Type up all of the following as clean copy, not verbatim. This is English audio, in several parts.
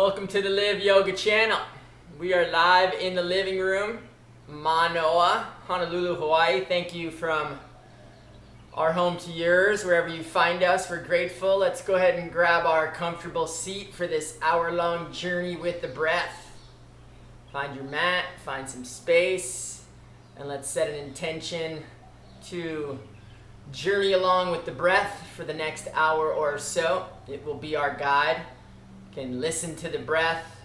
Welcome to the Live Yoga channel. We are live in the living room, Manoa, Honolulu, Hawaii. Thank you from our home to yours, wherever you find us. We're grateful. Let's go ahead and grab our comfortable seat for this hour-long journey with the breath. Find your mat, find some space, and let's set an intention to journey along with the breath for the next hour or so. It will be our guide. You can listen to the breath,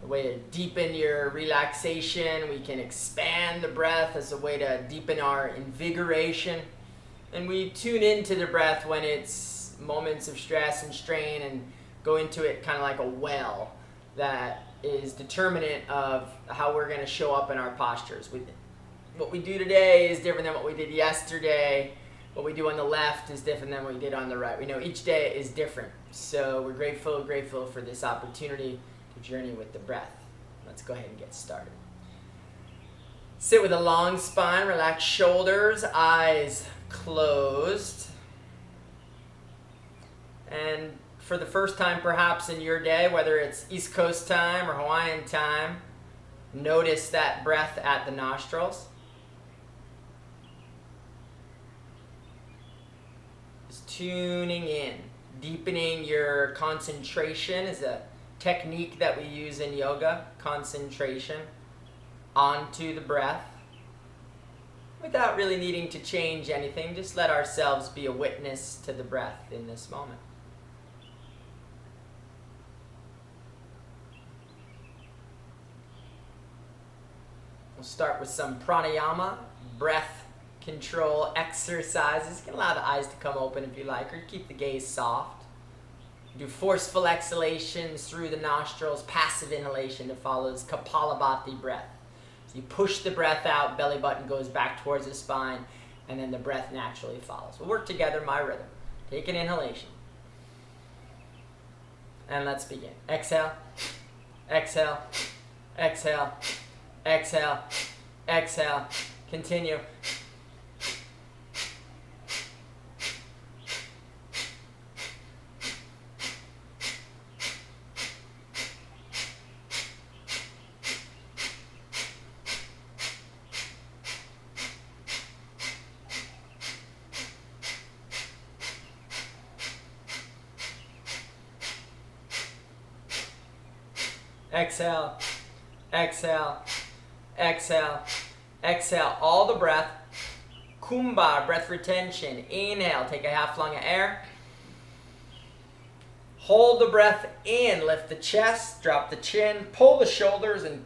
a way to deepen your relaxation. We can expand the breath as a way to deepen our invigoration. And we tune into the breath when it's moments of stress and strain and go into it kind of like a well that is determinant of how we're going to show up in our postures. What we do today is different than what we did yesterday. What we do on the left is different than what we did on the right. We know each day is different. So we're grateful for this opportunity to journey with the breath. Let's go ahead and get started. Sit with a long spine, relax shoulders, eyes closed. And for the first time perhaps in your day, whether it's East Coast time or Hawaiian time, notice that breath at the nostrils. Just tuning in. Deepening your concentration is a technique that we use in yoga. Concentration onto the breath without really needing to change anything. Just let ourselves be a witness to the breath in this moment. We'll start with some pranayama, breath control exercises. You can allow the eyes to come open if you like, or keep the gaze soft. Do forceful exhalations through the nostrils, passive inhalation that follows Kapalabhati breath. So you push the breath out, belly button goes back towards the spine, and then the breath naturally follows. We'll work together, my rhythm. Take an inhalation. And let's begin. Exhale, exhale, exhale, exhale, exhale. Continue. Exhale, exhale, exhale, exhale. All the breath. Kumbha, breath retention. Inhale, take a half lung of air. Hold the breath in, lift the chest, drop the chin, pull the shoulders, and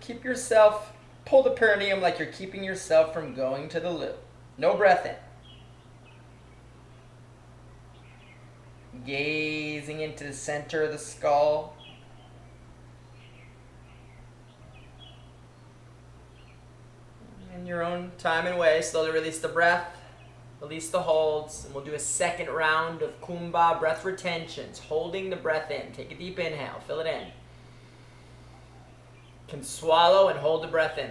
pull the perineum like you're keeping yourself from going to the loo. No breath in. Gazing into the center of the skull. In your own time and way, slowly release the breath, release the holds, and we'll do a second round of Kumbha breath retentions, holding the breath in. Take a deep inhale, fill it in. You can swallow and hold the breath in.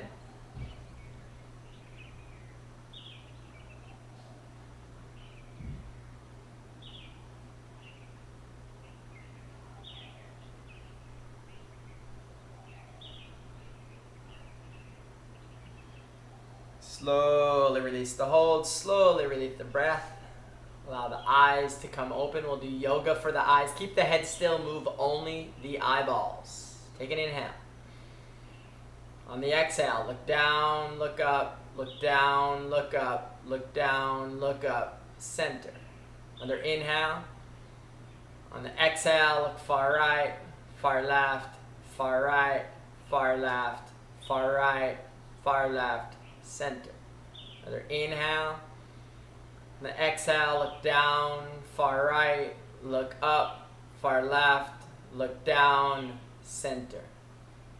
Slowly release the hold, slowly release the breath. Allow the eyes to come open. We'll do yoga for the eyes. Keep the head still, move only the eyeballs. Take an inhale. On the exhale, look down, look up, look down, look up, look down, look up, center. Another inhale. On the exhale, look far right, far left, far right, far left, far right, far left, center. Another inhale. On the exhale, look down, far right, look up, far left, look down, center.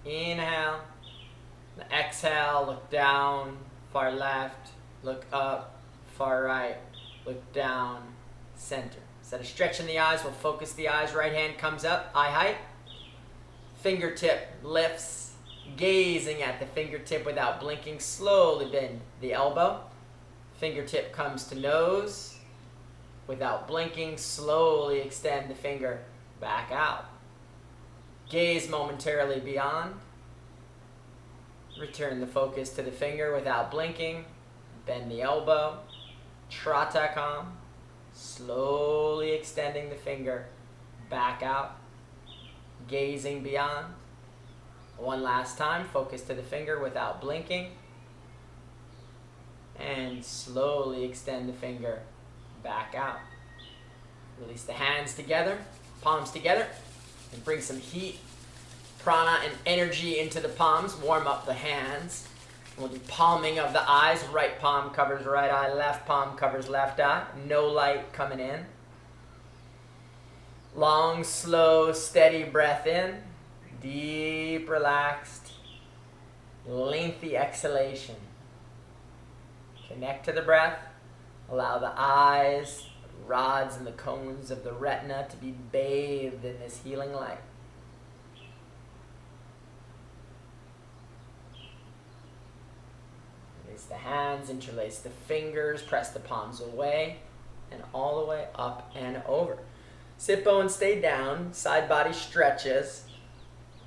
Inhale. On the exhale, look down, far left, look up, far right, look down, center. Instead of stretching the eyes, we'll focus the eyes. Right hand comes up, eye height. Fingertip lifts. Gazing at the fingertip without blinking, slowly bend the elbow. Fingertip comes to nose. Without blinking, slowly extend the finger back out. Gaze momentarily beyond. Return the focus to the finger without blinking. Bend the elbow. Tratakam. Slowly extending the finger back out. Gazing beyond. One last time, focus to the finger without blinking. And slowly extend the finger back out. Release the hands together, palms together, and bring some heat, prana, and energy into the palms. Warm up the hands. We'll do palming of the eyes. Right palm covers right eye, left palm covers left eye. No light coming in. Long, slow, steady breath in. Deep, relaxed, lengthy exhalation. Connect to the breath. Allow the eyes, the rods, and the cones of the retina to be bathed in this healing light. Release the hands, interlace the fingers, press the palms away, and all the way up and over. Sit bones stay down, side body stretches.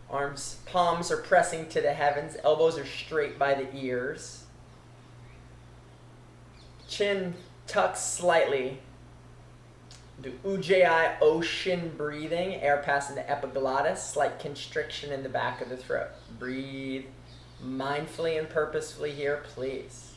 Arms, palms are pressing to the heavens, elbows are straight by the ears. Chin tucks slightly. Do Ujjayi ocean breathing, air passing the epiglottis, slight constriction in the back of the throat. Breathe mindfully and purposefully here, please.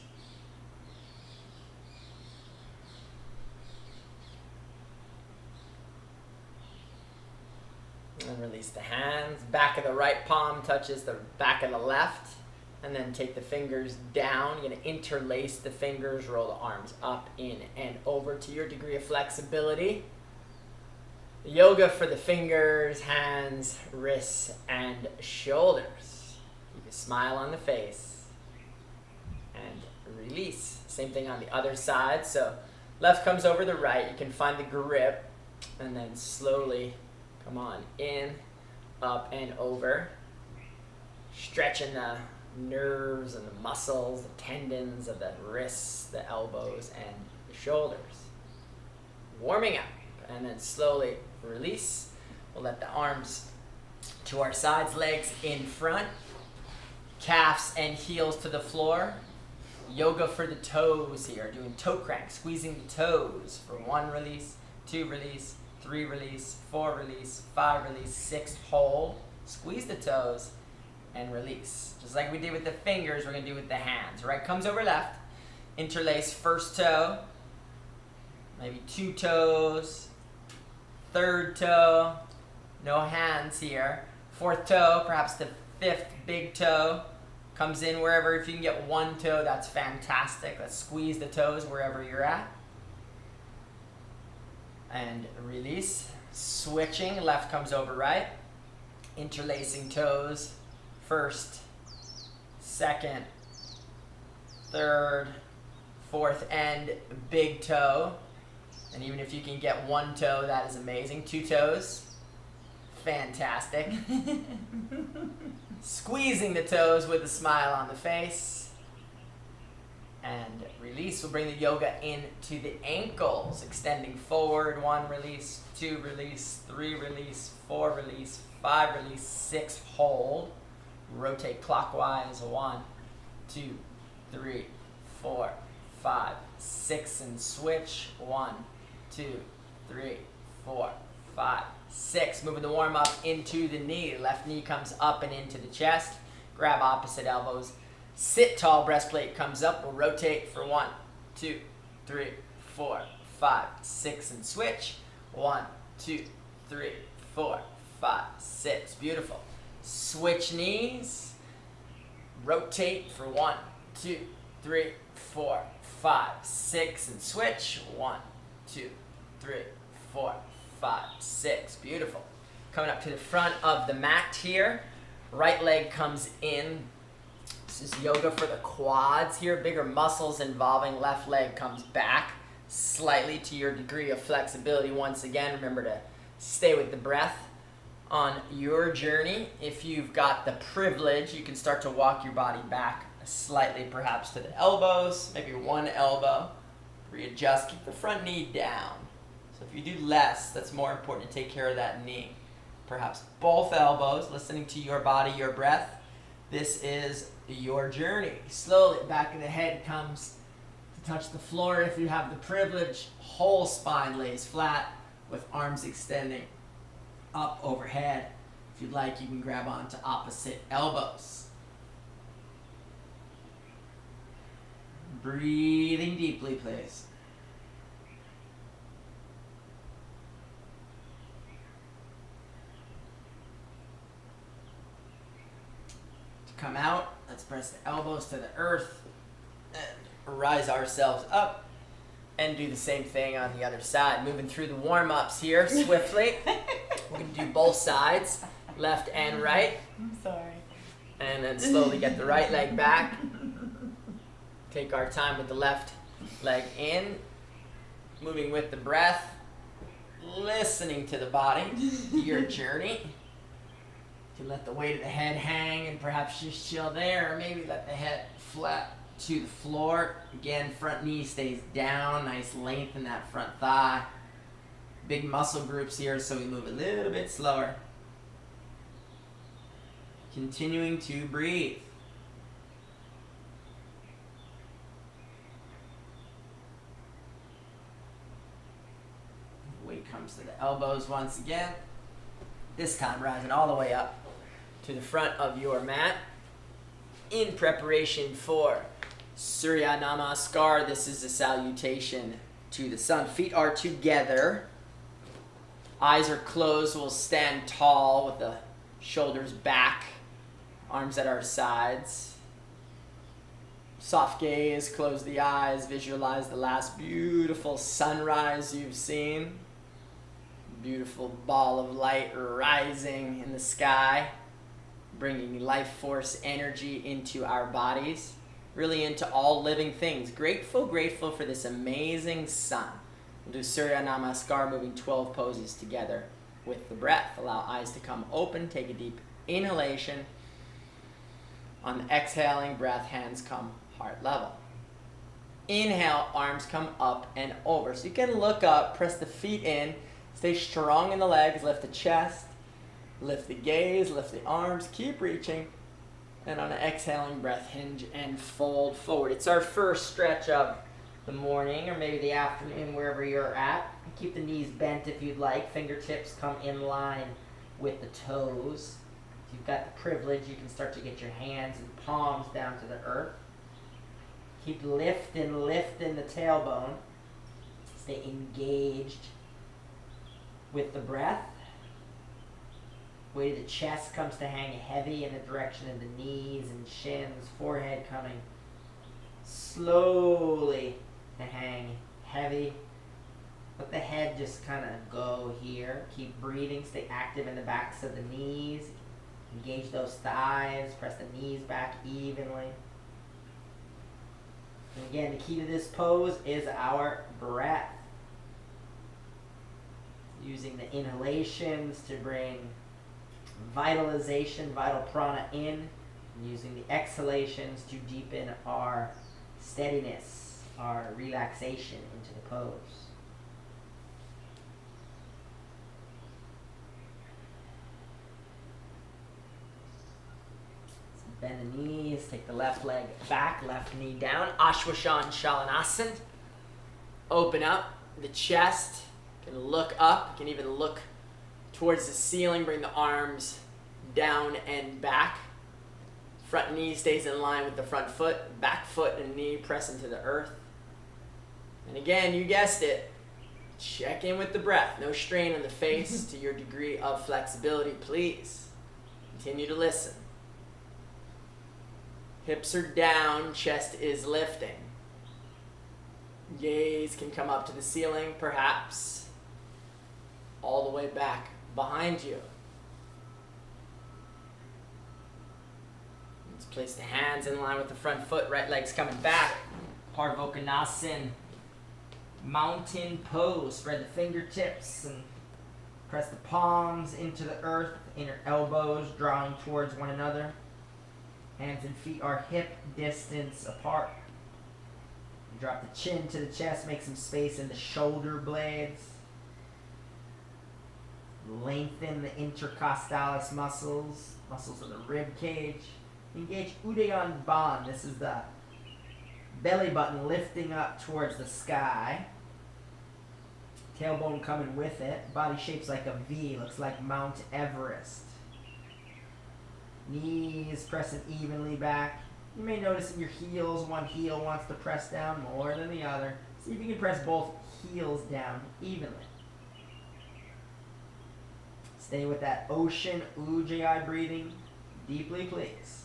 And release the hands. Back of the right palm touches the back of the left. And then take the fingers down. You're going to interlace the fingers, roll the arms up, in, and over to your degree of flexibility. Yoga for the fingers, hands, wrists, and shoulders. Keep a smile on the face. And release. Same thing on the other side. So left comes over the right. You can find the grip. And then slowly come on in, up, and over. Stretching the nerves and the muscles, the tendons of the wrists, the elbows, and the shoulders. Warming up, and then slowly release. We'll let the arms to our sides, legs in front, calves and heels to the floor. Yoga for the toes here, doing toe crank, squeezing the toes for 1 release, 2 release, 3 release, 4 release, 5 release, 6 hold. Squeeze the toes and release. Just like we did with the fingers, we're going to do with the hands. Right comes over left. Interlace first toe, maybe 2 toes, 3rd toe, no hands here. 4th toe, perhaps the 5th big toe comes in wherever. If you can get 1 toe, that's fantastic. Let's squeeze the toes wherever you're at. And release. Switching, left comes over right. Interlacing toes, 1st, 2nd, 3rd, 4th, and big toe. And even if you can get 1 toe, that is amazing. 2 toes, fantastic. Squeezing the toes with a smile on the face. And release. We'll bring the yoga into the ankles, extending forward. 1 release, 2 release, 3 release, 4 release, 5 release, 6 hold. Rotate clockwise. 1, 2, 3, 4, 5, 6, and switch. 1, 2, 3, 4, 5, 6. Moving the warm up into the knee. Left knee comes up and into the chest. Grab opposite elbows. Sit tall, breastplate comes up. We'll rotate for 1, 2, 3, 4, 5, 6, and switch. 1, 2, 3, 4, 5, 6. Beautiful. Switch knees. Rotate for 1, 2, 3, 4, 5, 6, and switch. 1, 2, 3, 4, 5, 6. Beautiful. Coming up to the front of the mat here. Right leg comes in. This is yoga for the quads here. Bigger muscles involving left leg comes back slightly to your degree of flexibility. Once again, remember to stay with the breath on your journey. If you've got the privilege, you can start to walk your body back slightly, perhaps to the elbows, maybe 1 elbow. Readjust, keep the front knee down. So if you do less, that's more important to take care of that knee. perhaps both elbows, listening to your body, your breath. This is your journey. Slowly, back of the head comes to touch the floor. If you have the privilege, whole spine lays flat with arms extending up overhead. If you'd like, you can grab onto opposite elbows. Breathing deeply, please. To come out, let's press the elbows to the earth and rise ourselves up and do the same thing on the other side. Moving through the warm-ups here swiftly. We're going to do both sides, left and right. I'm sorry. And then slowly get the right leg back. Take our time with the left leg in. Moving with the breath. Listening to the body. Your journey. You can let the weight of the head hang and perhaps just chill there. Or maybe let the head flat to the floor. Again, front knee stays down. Nice length in that front thigh. Big muscle groups here, so we move a little bit slower. Continuing to breathe. Weight comes to the elbows once again. This time rising all the way up to the front of your mat. In preparation for Surya Namaskar. This is a salutation to the sun. Feet are together. Eyes are closed. We'll stand tall with the shoulders back. Arms at our sides. Soft gaze, close the eyes, visualize the last beautiful sunrise you've seen. Beautiful ball of light rising in the sky, bringing life force energy into our bodies, really into all living things. Grateful for this amazing sun. We'll do Surya Namaskar, moving 12 poses together with the breath. Allow eyes to come open, take a deep inhalation. On the exhaling breath, hands come heart level. Inhale, arms come up and over. So you can look up, press the feet in, stay strong in the legs, lift the chest, lift the gaze, lift the arms, keep reaching. And on an exhaling breath, hinge and fold forward. It's our first stretch of the morning or maybe the afternoon, wherever you're at. Keep the knees bent if you'd like. Fingertips come in line with the toes. If you've got the privilege, you can start to get your hands and palms down to the earth. Keep lifting the tailbone. Stay engaged with the breath. Weight of the chest comes to hang heavy in the direction of the knees and shins. Forehead coming slowly to hang heavy. Let the head just kind of go here. Keep breathing. Stay active in the backs of the knees. Engage those thighs. Press the knees back evenly. And again, the key to this pose is our breath. Using the inhalations to bring vitalization, vital prana in. And using the exhalations to deepen our steadiness, our relaxation into the pose. Bend the knees, take the left leg back, left knee down. Ashwashan Shalanasan. Open up the chest. You can look up. You can even look towards the ceiling. Bring the arms down and back. Front knee stays in line with the front foot. Back foot and knee press into the earth. And again, you guessed it. Check in with the breath. No strain on the face to your degree of flexibility, please. Continue to listen. Hips are down, chest is lifting. Gaze can come up to the ceiling, perhaps all the way back behind you. Let's place the hands in line with the front foot, right leg's coming back. Parvokanasan, mountain pose. Spread the fingertips and press the palms into the earth, inner elbows drawing towards one another. Hands and feet are hip distance apart. Drop the chin to the chest, make some space in the shoulder blades. Lengthen the intercostalis muscles of the rib cage. Engage Udayan Bond. This is the belly button lifting up towards the sky. Tailbone coming with it. Body shapes like a V. Looks like Mount Everest. Knees pressing evenly back. You may notice in your heels, one heel wants to press down more than the other. See if you can press both heels down evenly. Stay with that ocean Ujjayi breathing. Deeply, please.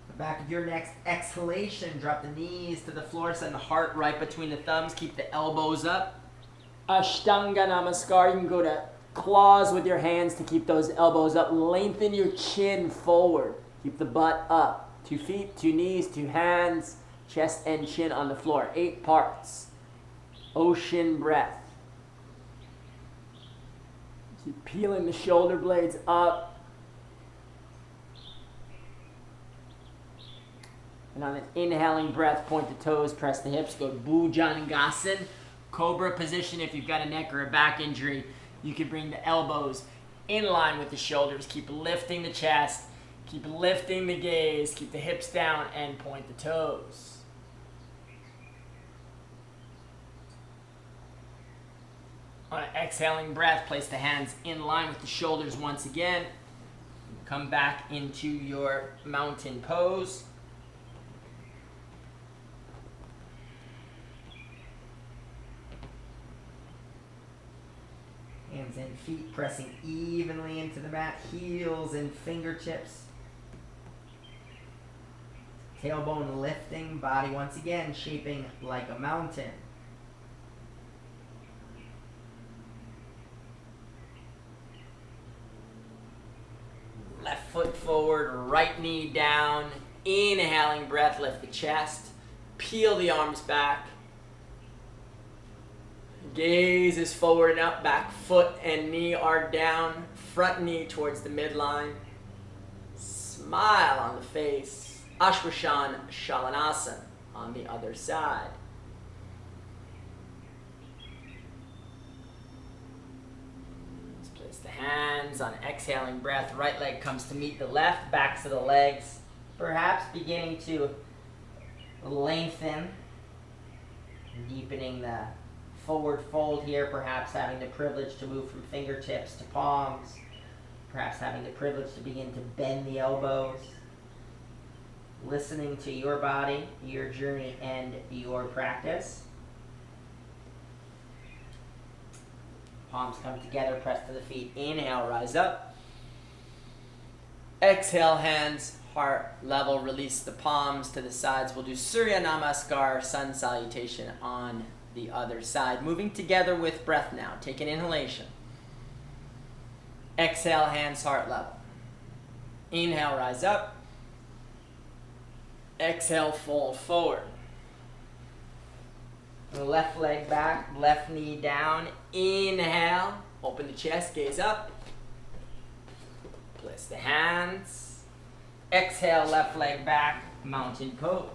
The back of your next exhalation, drop the knees to the floor, send the heart right between the thumbs, keep the elbows up. Ashtanga Namaskar, you can go to claws with your hands to keep those elbows up. Lengthen your chin forward, keep the butt up. 2 feet, 2 knees, 2 hands, chest and chin on the floor. 8 parts. Ocean breath. Keep peeling the shoulder blades up. And on an inhaling breath, point the toes, press the hips, go to Bhujangasana. Cobra position. If you've got a neck or a back injury, you can bring the elbows in line with the shoulders. Keep lifting the chest. Keep lifting the gaze. Keep the hips down and point the toes. On an exhaling breath, place the hands in line with the shoulders once again. Come back into your mountain pose. Hands and feet pressing evenly into the mat, heels and fingertips. Tailbone lifting, body once again shaping like a mountain. Left foot forward, right knee down. Inhaling breath, lift the chest. Peel the arms back. Gaze is forward and up, back foot and knee are down. Front knee towards the midline. Smile on the face. Ashwashan Shalanasana on the other side. Let's place the hands on exhaling breath. Right leg comes to meet the left, backs of the legs. Perhaps beginning to lengthen, deepening the forward fold here, perhaps having the privilege to move from fingertips to palms, perhaps having the privilege to begin to bend the elbows, listening to your body, your journey, and your practice. Palms come together, press to the feet. Inhale, rise up. Exhale, hands heart level, release the palms to the sides. We'll do Surya Namaskar, sun salutation on the other side. Moving together with breath now. Take an inhalation. Exhale, hands heart level. Inhale, rise up. Exhale, fold forward. Left leg back, left knee down. Inhale, open the chest, gaze up. Place the hands. Exhale, left leg back, mountain pose.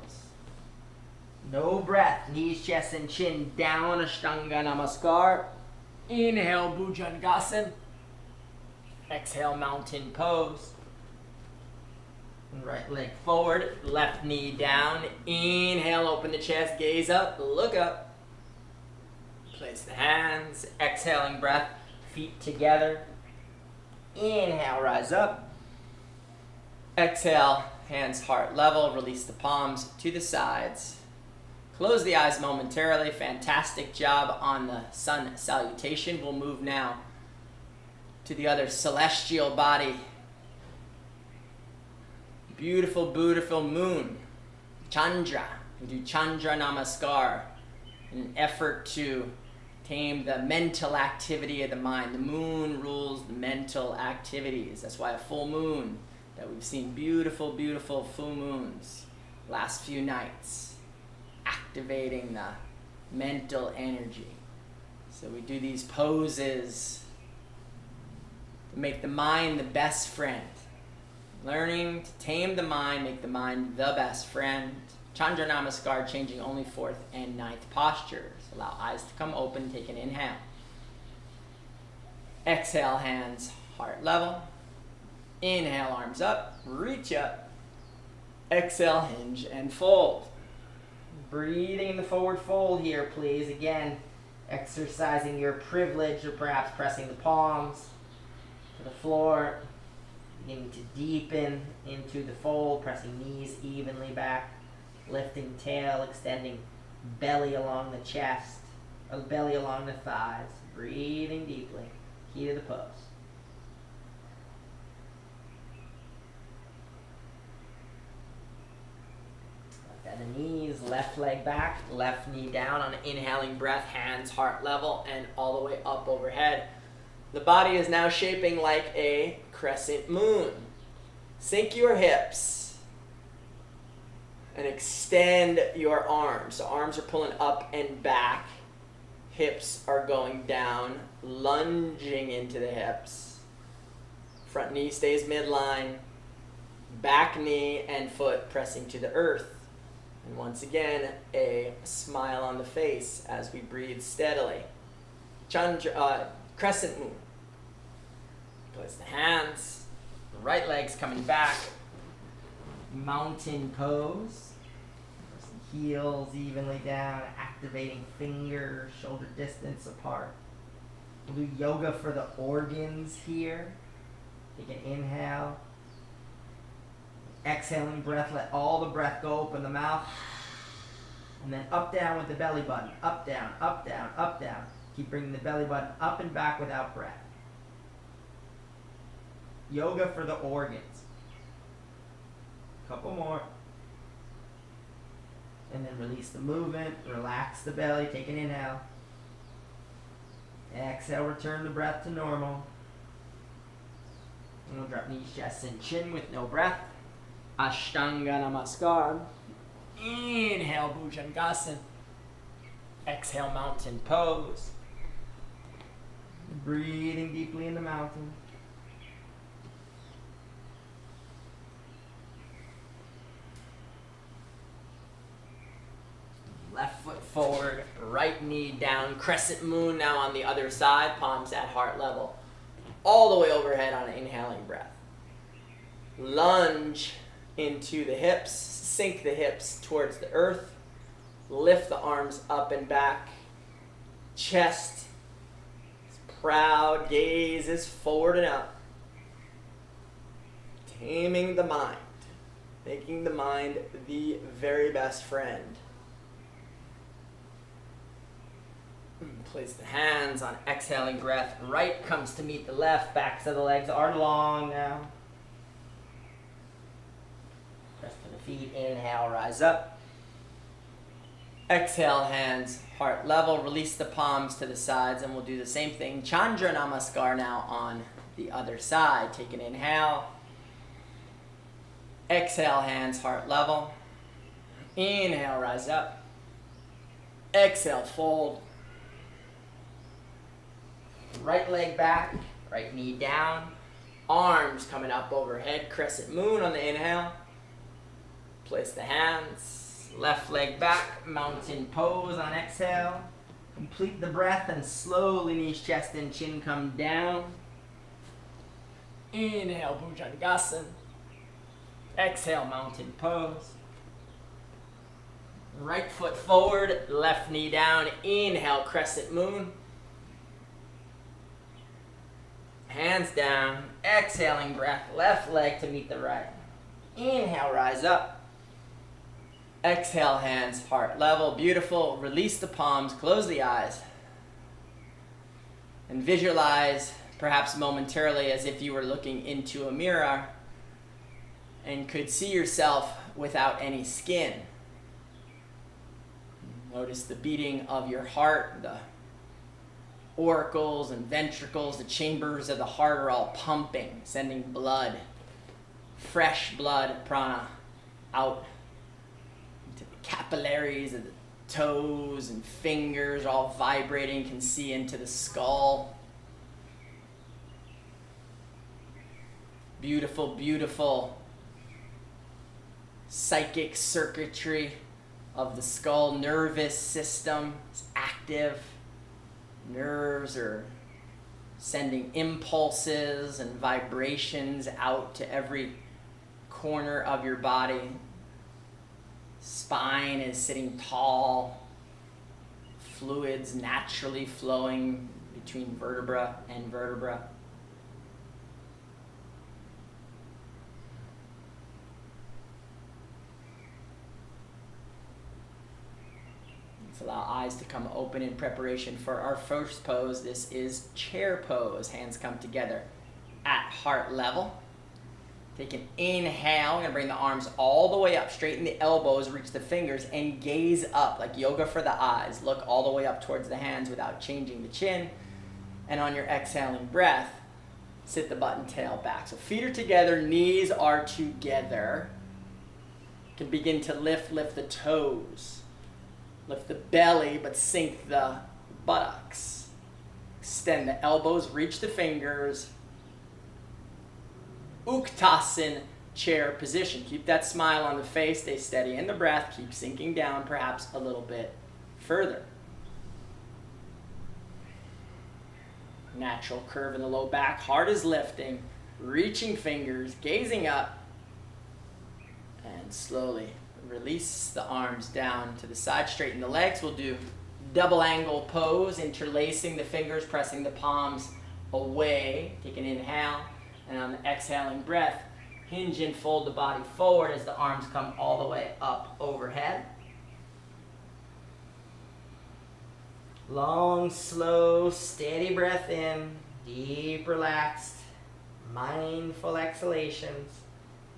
No breath, knees, chest, and chin down, Ashtanga Namaskar. Inhale, Bhujangasana. Exhale, mountain pose. Right leg forward, left knee down. Inhale, open the chest, gaze up, look up. Place the hands, exhaling breath, feet together. Inhale, rise up. Exhale, hands heart level, release the palms to the sides. Close the eyes momentarily. Fantastic job on the sun salutation. We'll move now to the other celestial body. Beautiful, beautiful moon. Chandra. We do Chandra Namaskar in an effort to tame the mental activity of the mind. The moon rules the mental activities. That's why a full moon, that we've seen beautiful, beautiful full moons last few nights, activating the mental energy. So we do these poses to make the mind the best friend. Learning to tame the mind, make the mind the best friend. Chandra Namaskar, changing only 4th and 9th postures. Allow eyes to come open, take an inhale. Exhale, hands heart level. Inhale, arms up, reach up. Exhale, hinge and fold. Breathing in the forward fold here, please. Again, exercising your privilege or perhaps pressing the palms to the floor. Beginning to deepen into the fold, pressing knees evenly back, lifting tail, extending belly along the chest, belly along the thighs, breathing deeply. Key to the pose. Left at the knees, left leg back, left knee down on an inhaling breath, hands heart level and all the way up overhead. The body is now shaping like a crescent moon. Sink your hips and extend your arms. So arms are pulling up and back. Hips are going down, lunging into the hips. Front knee stays midline. Back knee and foot pressing to the earth. And once again, a smile on the face as we breathe steadily. Crescent moon. Place the hands, the right leg's coming back. Mountain pose. Pressing heels evenly down, activating fingers, shoulder distance apart. We'll do yoga for the organs here. Take an inhale. Exhaling breath, let all the breath go, open the mouth. And then up, down with the belly button. Up, down, up, down, up, down. Keep bringing the belly button up and back without breath. Yoga for the organs. Couple more. And then release the movement. Relax the belly. Take an inhale. Exhale, return the breath to normal. And we'll drop knees, chest, and chin with no breath. Ashtanga Namaskar. Inhale, Bhujangasana. Exhale, mountain pose. Breathing deeply in the mountain. Left foot forward, right knee down. Crescent moon now on the other side, palms at heart level. All the way overhead on an inhaling breath. Lunge into the hips, sink the hips towards the earth. Lift the arms up and back. Chest is proud, gaze is forward and up. Taming the mind, making the mind the very best friend. Place the hands on exhaling breath. Right comes to meet the left. Backs of the legs are long now. Press to the feet. Inhale, rise up. Exhale, hands heart level. Release the palms to the sides and we'll do the same thing. Chandra Namaskar now on the other side. Take an inhale. Exhale, hands heart level. Inhale, rise up. Exhale, fold. Right leg back, right knee down, arms coming up overhead, crescent moon on the inhale. Place the hands, left leg back, mountain pose on exhale. Complete the breath and slowly knees, chest, and chin come down. Inhale, Bhujangasana. Exhale, mountain pose. Right foot forward, left knee down. Inhale, crescent moon. Hands down, exhaling breath, left leg to meet the right. Inhale, rise up. Exhale, hands heart level, beautiful. Release the palms, close the eyes. And visualize, perhaps momentarily, as if you were looking into a mirror and could see yourself without any skin. Notice the beating of your heart, the auricles and ventricles, the chambers of the heart are all pumping, sending blood, fresh blood, prana, out into the capillaries of the toes and fingers, all vibrating, can see into the skull. beautiful, beautiful psychic circuitry of the skull. Nervous system is active. Nerves are sending impulses and vibrations out to every corner of your body. Spine is sitting tall. Fluids naturally flowing between vertebra and vertebra. Let's allow eyes to come open in preparation for our first pose. This is chair pose. Hands come together at heart level. Take an inhale. We're going to bring the arms all the way up. Straighten the elbows, reach the fingers, and gaze up like yoga for the eyes. Look all the way up towards the hands without changing the chin. And on your exhaling breath, sit the butt and tail back. So feet are together, knees are together. You can begin to lift the toes. Lift the belly, but sink the buttocks. Extend the elbows, reach the fingers. Uttanasana chair position. Keep that smile on the face. Stay steady in the breath. Keep sinking down perhaps a little bit further. Natural curve in the low back. Heart is lifting. Reaching fingers. Gazing up. And slowly release the arms down to the side. Straighten the legs. We'll do double angle pose. Interlacing the fingers. Pressing the palms away. Take an inhale. And on the exhaling breath, hinge and fold the body forward as the arms come all the way up overhead. Long, slow, steady breath in, deep, relaxed, mindful exhalations.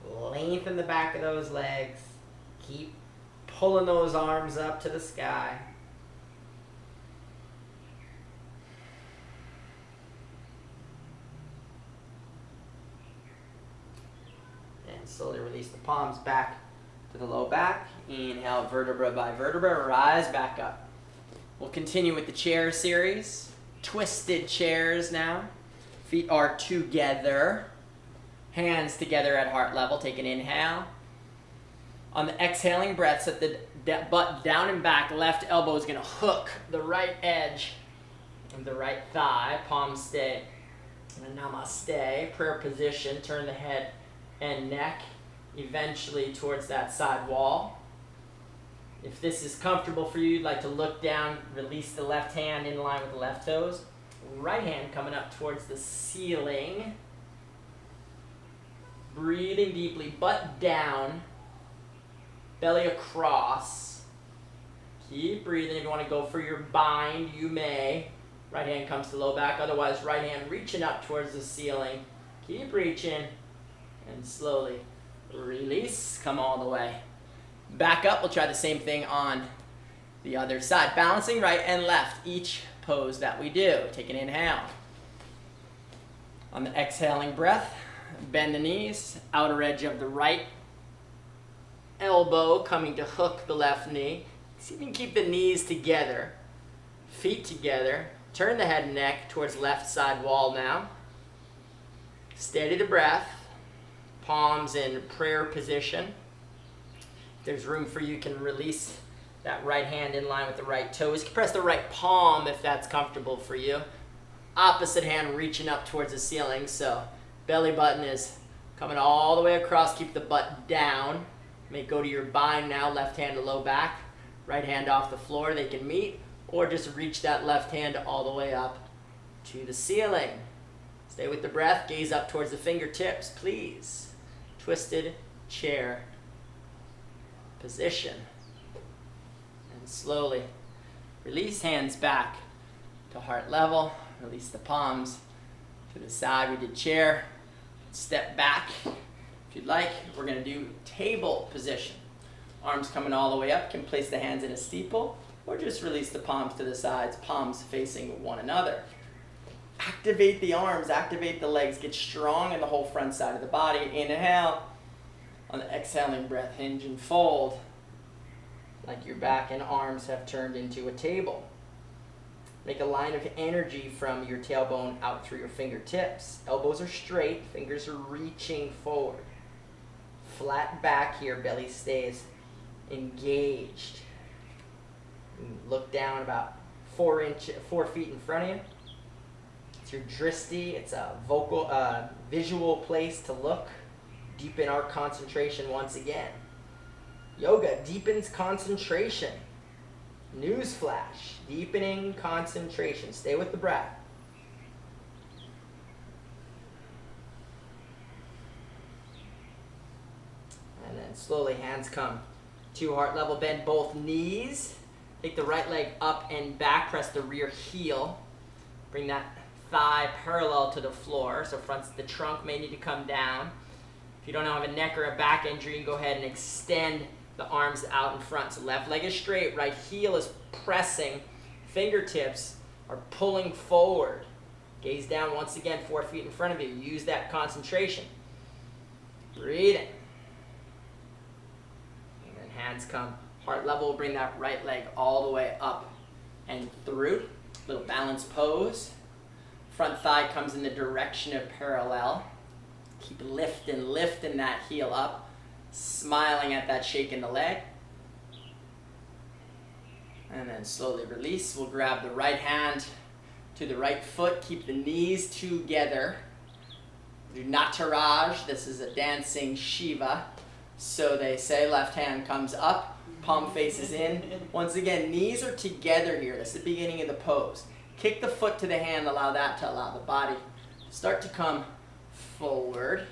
Lengthen the back of those legs. Keep pulling those arms up to the sky. Slowly release the palms back to the low back. Inhale, vertebra by vertebra, rise back up. We'll continue with the chair series. Twisted chairs now. Feet are together. Hands together at heart level. Take an inhale. On the exhaling breath, set the butt down and back. Left elbow is going to hook the right edge of the right thigh. Palms stay in a namaste. Prayer position. Turn the head and neck eventually towards that side wall. If this is comfortable for you, you'd like to look down, release the left hand in line with the left toes. Right hand coming up towards the ceiling. Breathing deeply, butt down, belly across. Keep breathing. If you want to go for your bind, you may. Right hand comes to low back, otherwise right hand reaching up towards the ceiling. Keep reaching. And slowly release, come all the way. Back up, we'll try the same thing on the other side. Balancing right and left, each pose that we do. Take an inhale. On the exhaling breath, bend the knees, outer edge of the right elbow coming to hook the left knee. See if you can keep the knees together, feet together. Turn the head and neck towards left side wall now. Steady the breath. Palms in prayer position. If there's room for you, you can release that right hand in line with the right toes. You can press the right palm if that's comfortable for you. Opposite hand reaching up towards the ceiling, so belly button is coming all the way across. Keep the butt down. You may go to your bind now, left hand to low back, right hand off the floor. They can meet, or just reach that left hand all the way up to the ceiling. Stay with the breath. Gaze up towards the fingertips, please. Twisted chair position. And slowly release, hands back to heart level. Release the palms to the side. We did chair. Step back if you'd like. We're going to do table position. Arms coming all the way up. You can place the hands in a steeple or just release the palms to the sides, palms facing one another. Activate the arms, activate the legs, get strong in the whole front side of the body. Inhale. On the exhaling breath, hinge and fold like your back and arms have turned into a table. Make a line of energy from your tailbone out through your fingertips. Elbows are straight, fingers are reaching forward. Flat back here, belly stays engaged. Look down about 4 feet in front of you. It's your drishti. It's a visual place to look. Deepen our concentration once again. Yoga deepens concentration. Newsflash, deepening concentration. Stay with the breath. And then slowly, hands come to heart level. Bend both knees. Take the right leg up and back. Press the rear heel. Bring that thigh parallel to the floor. So the trunk may need to come down. If you don't have a neck or a back injury, you can go ahead and extend the arms out in front. So left leg is straight, right heel is pressing, fingertips are pulling forward. Gaze down once again, 4 feet in front of you. Use that concentration. Breathe in. And then hands come heart level. Bring that right leg all the way up and through. Little balance pose. Front thigh comes in the direction of parallel. Keep lifting that heel up. Smiling at that shake in the leg. And then slowly release. We'll grab the right hand to the right foot. Keep the knees together. Do Nataraj. This is a dancing Shiva. So they say left hand comes up. Palm faces in. Once again, knees are together here. That's the beginning of the pose. Kick the foot to the hand. Allow the body to start to come forward.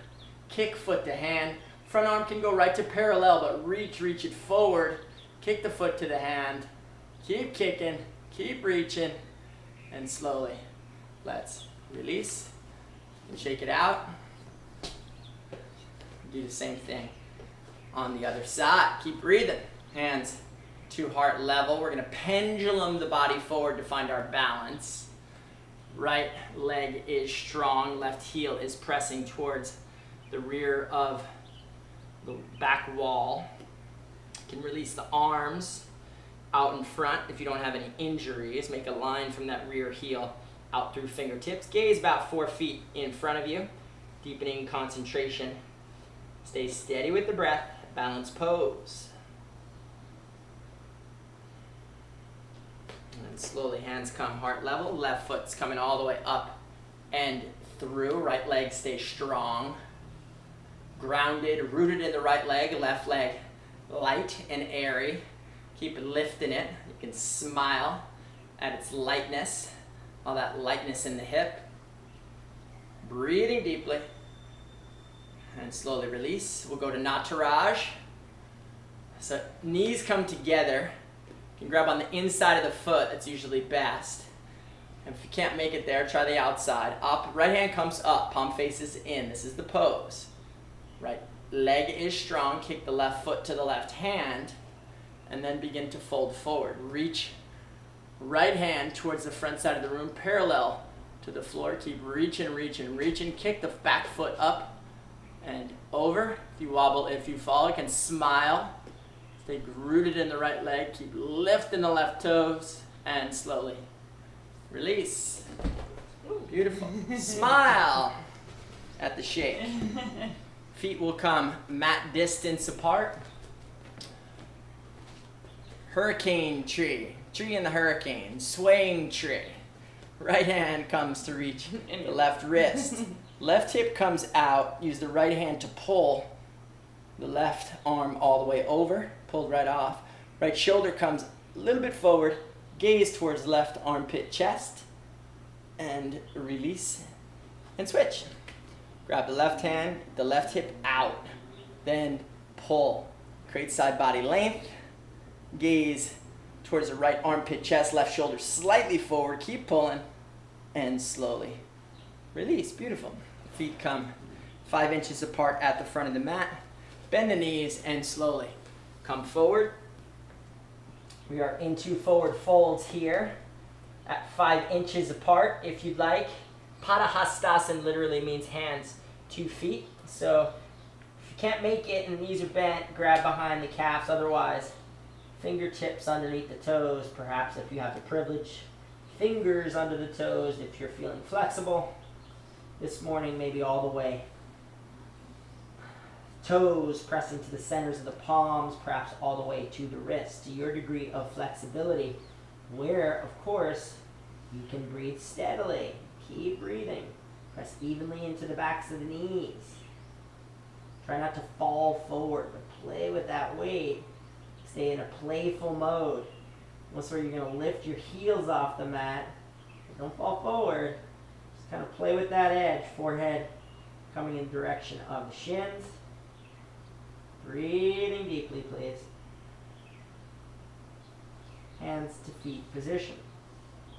Kick foot to hand. Front arm can go right to parallel, but reach it forward. Kick the foot to the hand. Keep kicking, keep reaching, and slowly let's release and shake it out. Do the same thing on the other side. Keep breathing. Hands to heart level. We're going to pendulum the body forward to find our balance. Right leg is strong. Left heel is pressing towards the rear of the back wall. You can release the arms out in front if you don't have any injuries. Make a line from that rear heel out through fingertips. Gaze about 4 feet in front of you. Deepening concentration. Stay steady with the breath. Balance pose. And then slowly hands come heart level. Left foot's coming all the way up and through. Right leg stays strong. Grounded, rooted in the right leg, left leg light and airy. Keep lifting it. You can smile at its lightness, all that lightness in the hip. Breathing deeply. And slowly release. We'll go to Nataraj. So knees come together. You can grab on the inside of the foot. That's usually best. And if you can't make it there, try the outside. Up, right hand comes up, palm faces in. This is the pose. Right leg is strong. Kick the left foot to the left hand. And then begin to fold forward. Reach right hand towards the front side of the room, parallel to the floor. Keep reaching. Kick the back foot up and over. If you wobble, if you fall, you can smile. Stay rooted in the right leg. Keep lifting the left toes and slowly release. Beautiful. Smile at the shake. Feet will come mat distance apart. Hurricane tree. Tree in the hurricane. Swaying tree. Right hand comes to reach the left wrist. Left hip comes out. Use the right hand to pull the left arm all the way over. Pulled right off. Right shoulder comes a little bit forward. Gaze towards left armpit chest. And release. And switch. Grab the left hand, the left hip out. Then pull. Create side body length. Gaze towards the right armpit chest, left shoulder slightly forward. Keep pulling. And slowly release. Beautiful. Feet come 5 inches apart at the front of the mat. Bend the knees and slowly come forward. We are into forward folds here at 5 inches apart if you'd like. Padahastasana literally means hands 2 feet. So if you can't make it and the knees are bent, grab behind the calves. Otherwise, fingertips underneath the toes, perhaps if you have the privilege. fingers under the toes if you're feeling flexible. This morning, maybe all the way. Toes pressing to the centers of the palms, perhaps all the way to the wrist, to your degree of flexibility, where, of course, you can breathe steadily. Keep breathing. Press evenly into the backs of the knees. Try not to fall forward, but play with that weight. Stay in a playful mode. That's where you're going to lift your heels off the mat. Don't fall forward. Just kind of play with that edge. Forehead coming in the direction of the shins. Breathing deeply, please. Hands to feet position.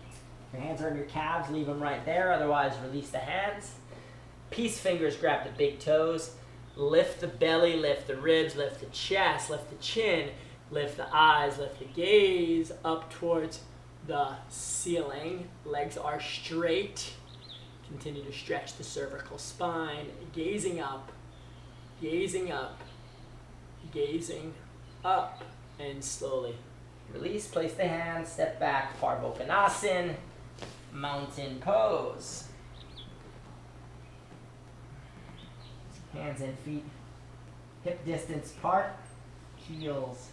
If your hands are on your calves, leave them right there. Otherwise, release the hands. Peace fingers grab the big toes. Lift the belly, lift the ribs, lift the chest, lift the chin, lift the eyes, lift the gaze up towards the ceiling. Legs are straight. Continue to stretch the cervical spine. Gazing up, gazing up, gazing up, and slowly release. Place the hands, step back, Parvottanasana, mountain pose. Hands and feet hip distance apart, heels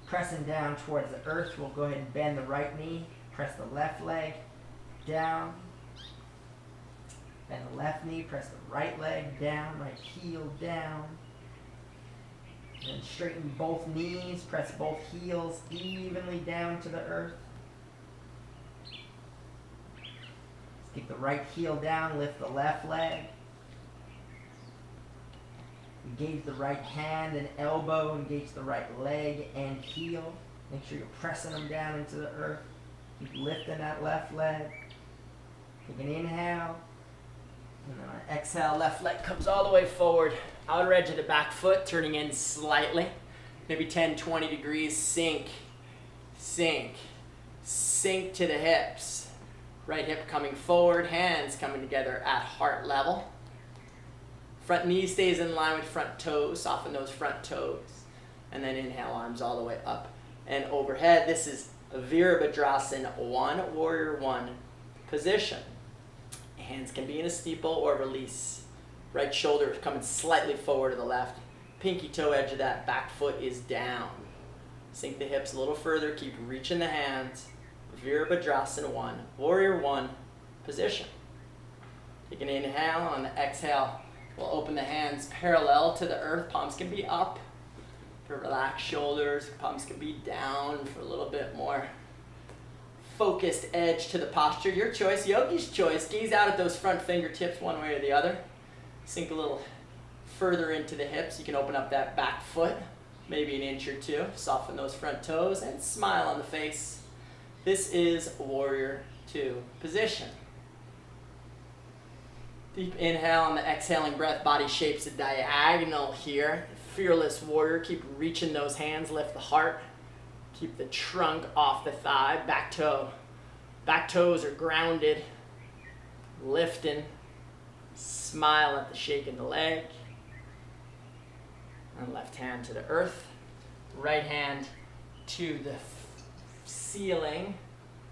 pressing down towards the earth. We'll go ahead and bend the right knee, press the left leg down, bend the left knee, press the right leg down, right heel down, and straighten both knees, press both heels evenly down to the earth. Keep the right heel down, lift the left leg. Engage the right hand and elbow, engage the right leg and heel. Make sure you're pressing them down into the earth. Keep lifting that left leg. Take an inhale. And then on exhale, left leg comes all the way forward. Outer edge of the back foot, turning in slightly. Maybe 10, 20 degrees. Sink, sink, sink to the hips. Right hip coming forward, hands coming together at heart level. Front knee stays in line with front toes. Soften those front toes. And then inhale, arms all the way up and overhead. This is Virabhadrasana 1, Warrior 1 position. Hands can be in a steeple or release. Right shoulder coming slightly forward to the left. Pinky toe edge of that back foot is down. Sink the hips a little further. Keep reaching the hands. Virabhadrasana 1, Warrior 1 position. Take an inhale. On the exhale, we'll open the hands parallel to the earth. Palms can be up for relaxed shoulders. Palms can be down for a little bit more focused edge to the posture. Your choice, yogi's choice. Gaze out at those front fingertips one way or the other. Sink a little further into the hips. You can open up that back foot, maybe an inch or two. Soften those front toes and smile on the face. This is Warrior 2 position. Deep inhale on the exhaling breath. Body shapes a diagonal here. Fearless warrior. Keep reaching those hands. Lift the heart. Keep the trunk off the thigh. Back toe. Back toes are grounded. Lifting. Smile at the shake in the leg. And left hand to the earth. Right hand to the ceiling.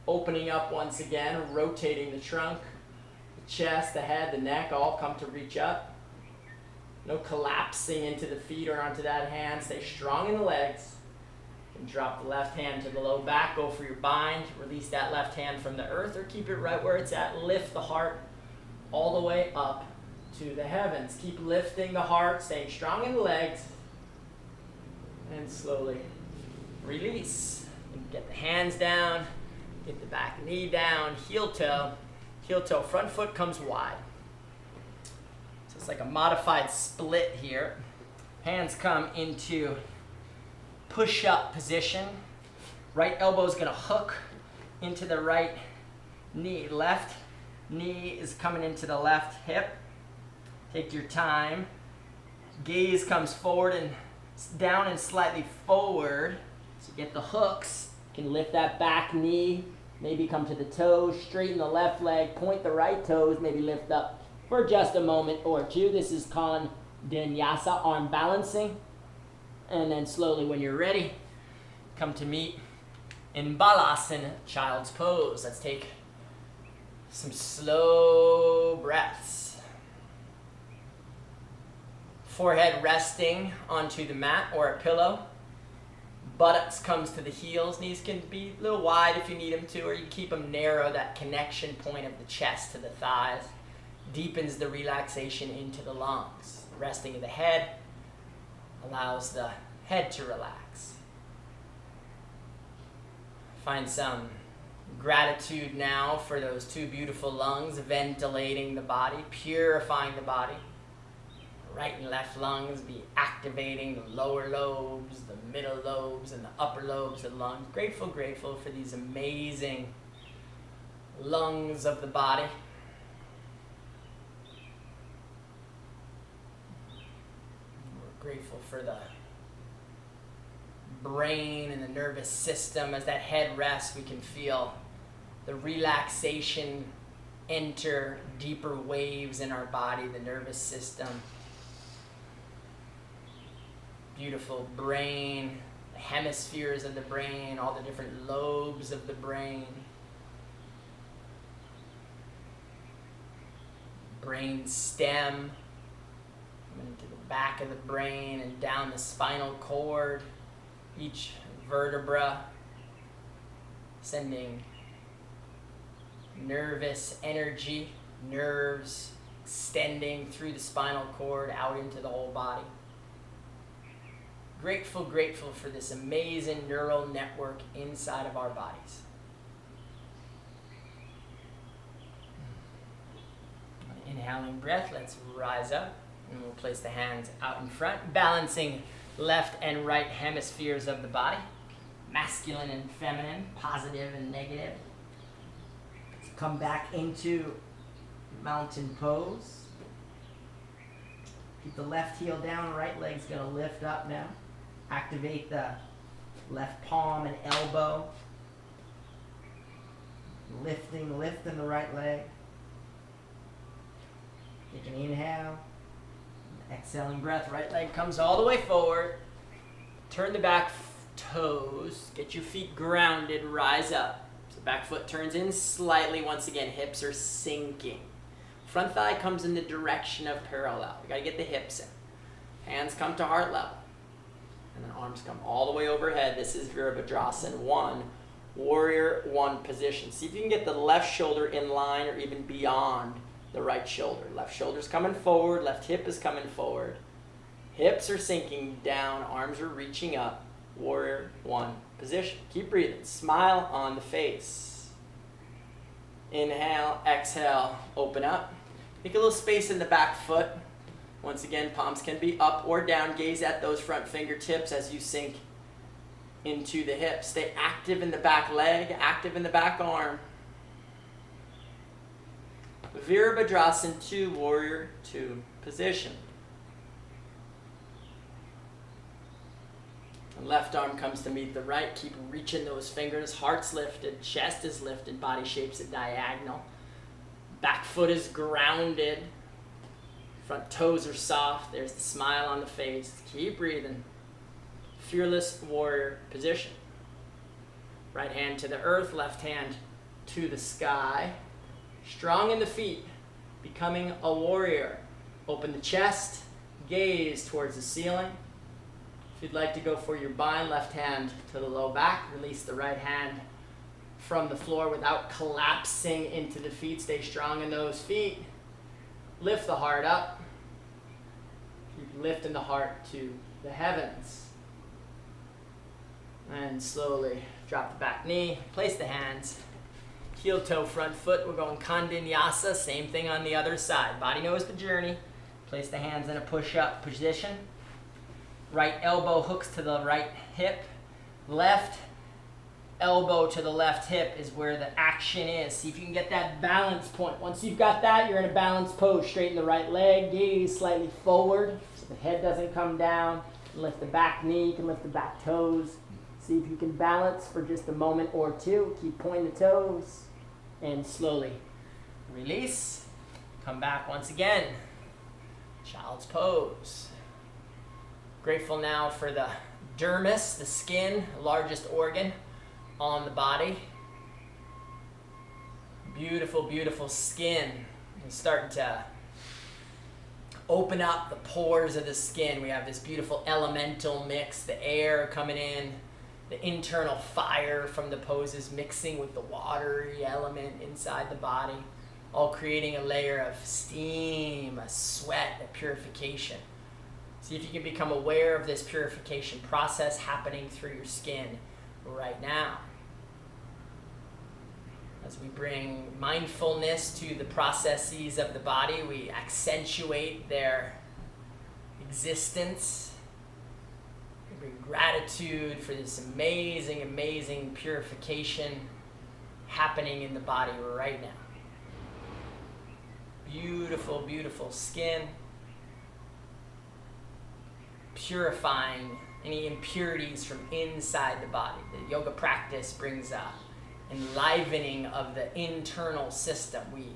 Opening up once again. Rotating the trunk. Chest, the head, the neck all come to reach up. No collapsing into the feet or onto that hand. Stay strong in the legs. And drop the left hand to the low back. Go for your bind. Release that left hand from the earth or keep it right where it's at. Lift the heart all the way up to the heavens. Keep lifting the heart, staying strong in the legs. And slowly release. And get the hands down. Get the back knee down. Heel toe. Heel toe, front foot comes wide. So it's like a modified split here. Hands come into push-up position. Right elbow is going to hook into the right knee. Left knee is coming into the left hip. Take your time. Gaze comes forward and down and slightly forward. So get the hooks. You can lift that back knee. Maybe come to the toes, straighten the left leg, point the right toes, maybe lift up for just a moment or two. This is Kondinyasa, arm balancing. And then slowly when you're ready, come to meet in Balasana, child's pose. Let's take some slow breaths. Forehead resting onto the mat or a pillow. Buttocks comes to the heels. Knees can be a little wide if you need them to, or you can keep them narrow. That connection point of the chest to the thighs deepens the relaxation into the lungs. Resting of the head allows the head to relax. Find some gratitude now for those two beautiful lungs, ventilating the body, purifying the body. Right and left lungs be activating the lower lobes, the middle lobes, and the upper lobes of the lungs. Grateful for these amazing lungs of the body. We're grateful for the brain and the nervous system. As that head rests, we can feel the relaxation enter deeper waves in our body, the nervous system. Beautiful brain, the hemispheres of the brain, all the different lobes of the brain. Brain stem, coming into the back of the brain and down the spinal cord. Each vertebra sending nervous energy, nerves extending through the spinal cord out into the whole body. Grateful for this amazing neural network inside of our bodies. Inhaling breath, let's rise up and we'll place the hands out in front, balancing left and right hemispheres of the body, masculine and feminine, positive and negative. Let's come back into mountain pose. Keep the left heel down, right leg's gonna lift up now. Activate the left palm and elbow. Lifting the right leg. Take an inhale. Exhaling breath, right leg comes all the way forward. Turn the back toes. Get your feet grounded, rise up. So back foot turns in slightly. Once again, hips are sinking. Front thigh comes in the direction of parallel. You gotta get the hips in. Hands come to heart level. And then arms come all the way overhead. This is Virabhadrasana 1, Warrior 1 position. See if you can get the left shoulder in line or even beyond the right shoulder. Left shoulder's coming forward, left hip is coming forward. Hips are sinking down, arms are reaching up. Warrior 1 position. Keep breathing. Smile on the face. Inhale, exhale, open up. Make a little space in the back foot. Once again, palms can be up or down. Gaze at those front fingertips as you sink into the hips. Stay active in the back leg, active in the back arm. Virabhadrasana 2, Warrior 2 position. The left arm comes to meet the right. Keep reaching those fingers. Heart's lifted, chest is lifted, body shapes at diagonal. Back foot is grounded. Front toes are soft. There's the smile on the face. Keep breathing. Fearless warrior position. Right hand to the earth, left hand to the sky. Strong in the feet, becoming a warrior. Open the chest, gaze towards the ceiling. If you'd like to go for your bind, left hand to the low back. Release the right hand from the floor without collapsing into the feet. Stay strong in those feet. Lift the heart up. Keep lifting the heart to the heavens. And slowly drop the back knee. Place the hands. Heel toe front foot. We're going Kandinyasa. Same thing on the other side. Body knows the journey. Place the hands in a push-up position. Right elbow hooks to the right hip. Left elbow to the left hip is where the action is. See if you can get that balance point. Once you've got that, you're in a balanced pose. Straighten the right leg, gaze slightly forward so the head doesn't come down. Lift the back knee, you can lift the back toes. See if you can balance for just a moment or two. Keep pointing the toes and slowly release. Come back once again. Child's pose. Grateful now for the dermis, the skin, largest organ on the body. Beautiful, beautiful skin. It's starting to open up the pores of the skin. We have this beautiful elemental mix, the air coming in, the internal fire from the poses mixing with the watery element inside the body, all creating a layer of steam, a sweat, a purification. See if you can become aware of this purification process happening through your skin right now. As we bring mindfulness to the processes of the body, we accentuate their existence. We bring gratitude for this amazing, amazing purification happening in the body right now. Beautiful, beautiful skin. Purifying any impurities from inside the body. The yoga practice brings enlivening of the internal system. We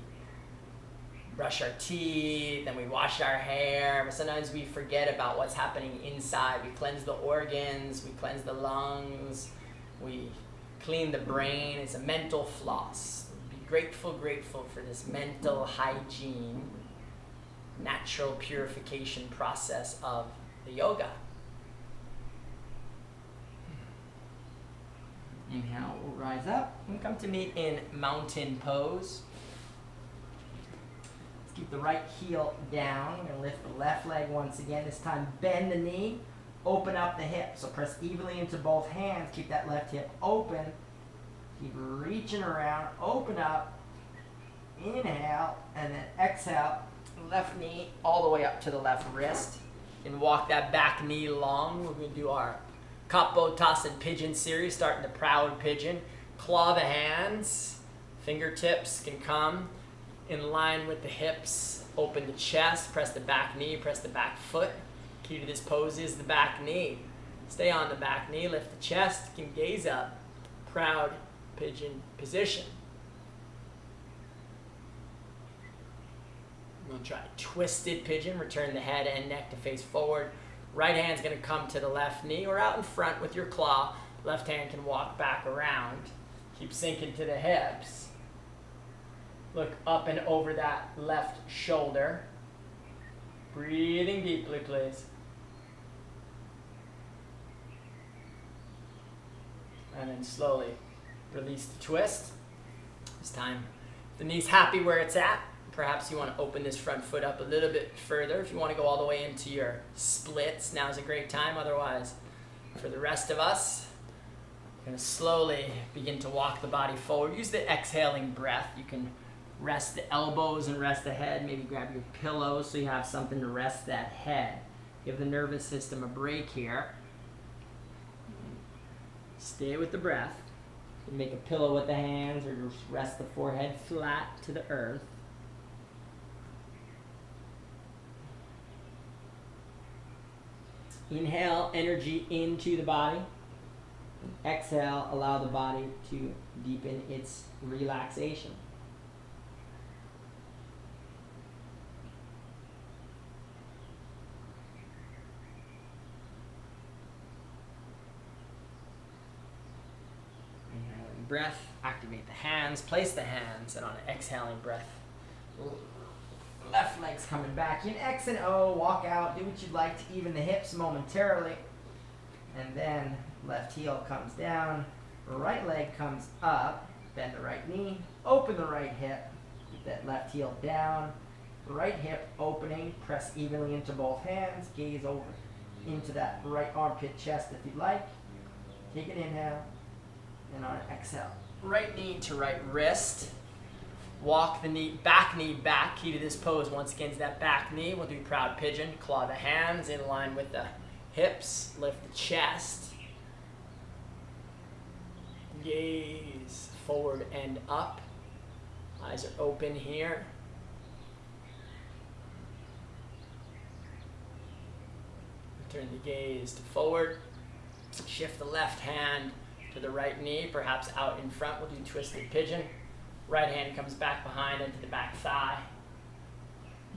brush our teeth and we wash our hair, but sometimes we forget about what's happening inside. We cleanse the organs, we cleanse the lungs, we clean the brain. It's a mental floss. Be grateful for this mental hygiene, natural purification process of the yoga. Inhale, we'll rise up and come to meet in mountain pose. Let's keep the right heel down. We're going to lift the left leg once again. This time bend the knee, open up the hip. So press evenly into both hands. Keep that left hip open. Keep reaching around, open up. Inhale, and then exhale. Left knee all the way up to the left wrist. And walk that back knee long. We're going to do our Kapo Toss and Pigeon series, starting the proud pigeon. Claw the hands, fingertips can come in line with the hips. Open the chest, press the back knee, press the back foot. Key to this pose is the back knee. Stay on the back knee, lift the chest, you can gaze up. Proud pigeon position. We'll try twisted pigeon, return the head and neck to face forward. Right hand's going to come to the left knee or out in front with your claw. Left hand can walk back around. Keep sinking to the hips. Look up and over that left shoulder. Breathing deeply, please. And then slowly release the twist. This time, the knee's happy where it's at. Perhaps you want to open this front foot up a little bit further. If you want to go all the way into your splits, now's a great time. Otherwise, for the rest of us, we're going to slowly begin to walk the body forward. Use the exhaling breath. You can rest the elbows and rest the head. Maybe grab your pillows so you have something to rest that head. Give the nervous system a break here. Stay with the breath. You can make a pillow with the hands or just rest the forehead flat to the earth. Inhale energy into the body. Exhale, allow the body to deepen its relaxation. Inhaling breath, activate the hands, place the hands, and on an exhaling breath, left leg's coming back in. X and O, walk out, do what you'd like to even the hips momentarily. And then left heel comes down, right leg comes up, bend the right knee, open the right hip, keep that left heel down, right hip opening, press evenly into both hands, gaze over into that right armpit chest if you'd like. Take an inhale, and on an exhale, right knee to right wrist. Walk the knee back, key to this pose once again is that back knee. We'll do proud pigeon, claw the hands in line with the hips, lift the chest. Gaze forward and up. Eyes are open here. Turn the gaze to forward. Shift the left hand to the right knee, perhaps out in front. We'll do twisted pigeon. Right hand comes back behind into the back thigh.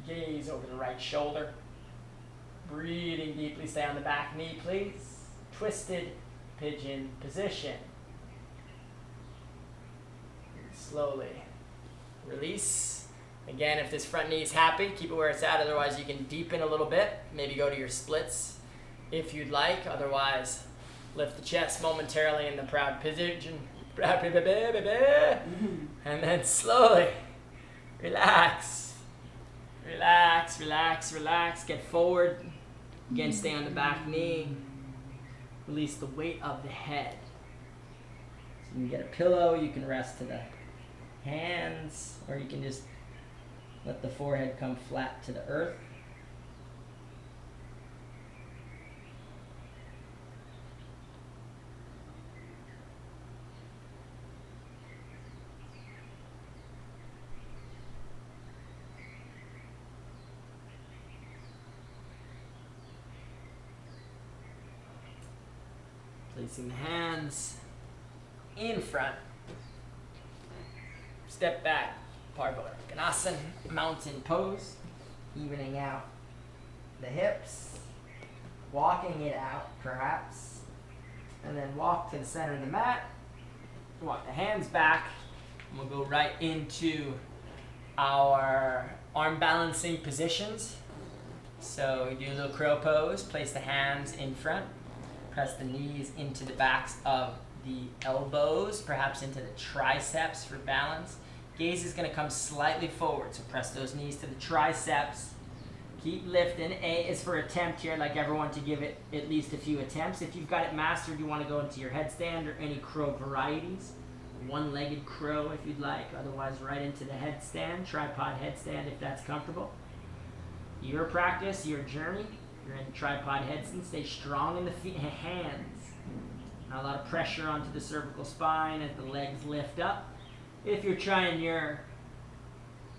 Gaze over the right shoulder. Breathing deeply, stay on the back knee, please. Twisted pigeon position. slowly release. Again, if this front knee is happy, keep it where it's at. Otherwise, you can deepen a little bit. Maybe go to your splits if you'd like. Otherwise, lift the chest momentarily in the proud position. And then slowly relax. Relax, relax, relax. Get forward. Again, stay on the back knee. Release the weight of the head. So you can get a pillow, you can rest to the hands, or you can just let the forehead come flat to the earth. Placing the hands in front. Step back, Parvarganasana, mountain pose. Evening out the hips. Walking it out, perhaps. And then walk to the center of the mat. Walk the hands back. And we'll go right into our arm balancing positions. So we do a little crow pose. Place the hands in front. Press the knees into the backs of the elbows, perhaps into the triceps for balance. Gaze is going to come slightly forward, so press those knees to the triceps. Keep lifting. A is for attempt here. I'd like everyone to give it at least a few attempts. If you've got it mastered, you want to go into your headstand or any crow varieties. One-legged crow if you'd like. Otherwise, right into the headstand, tripod headstand if that's comfortable. Your practice, your journey. You're in tripod headstand. Stay strong in the feet and hands. Not a lot of pressure onto the cervical spine as the legs lift up. If you're trying your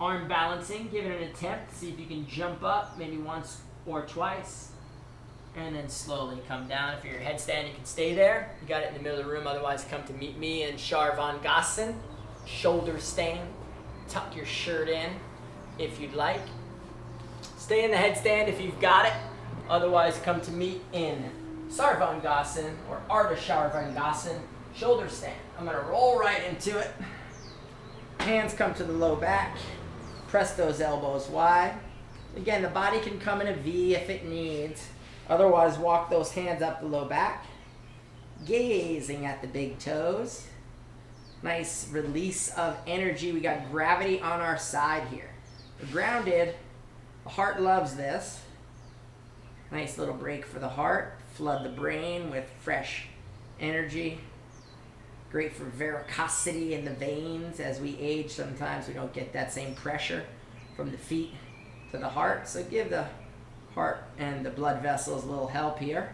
arm balancing, give it an attempt. See if you can jump up maybe once or twice. And then slowly come down. If you're headstand, you can stay there. You got it in the middle of the room. Otherwise, come to meet me in Sharvangasana. Shoulder stand. Tuck your shirt in if you'd like. Stay in the headstand if you've got it. Otherwise, come to meet in Sarvangasana or Ardha Sharvangasana, shoulder stand. I'm going to roll right into it. Hands come to the low back. Press those elbows wide. Again, the body can come in a V if it needs. Otherwise, walk those hands up the low back. Gazing at the big toes. Nice release of energy. We got gravity on our side here. We're grounded. The heart loves this. Nice little break for the heart. Flood the brain with fresh energy. Great for varicosity in the veins. As we age, sometimes we don't get that same pressure from the feet to the heart. So give the heart and the blood vessels a little help here.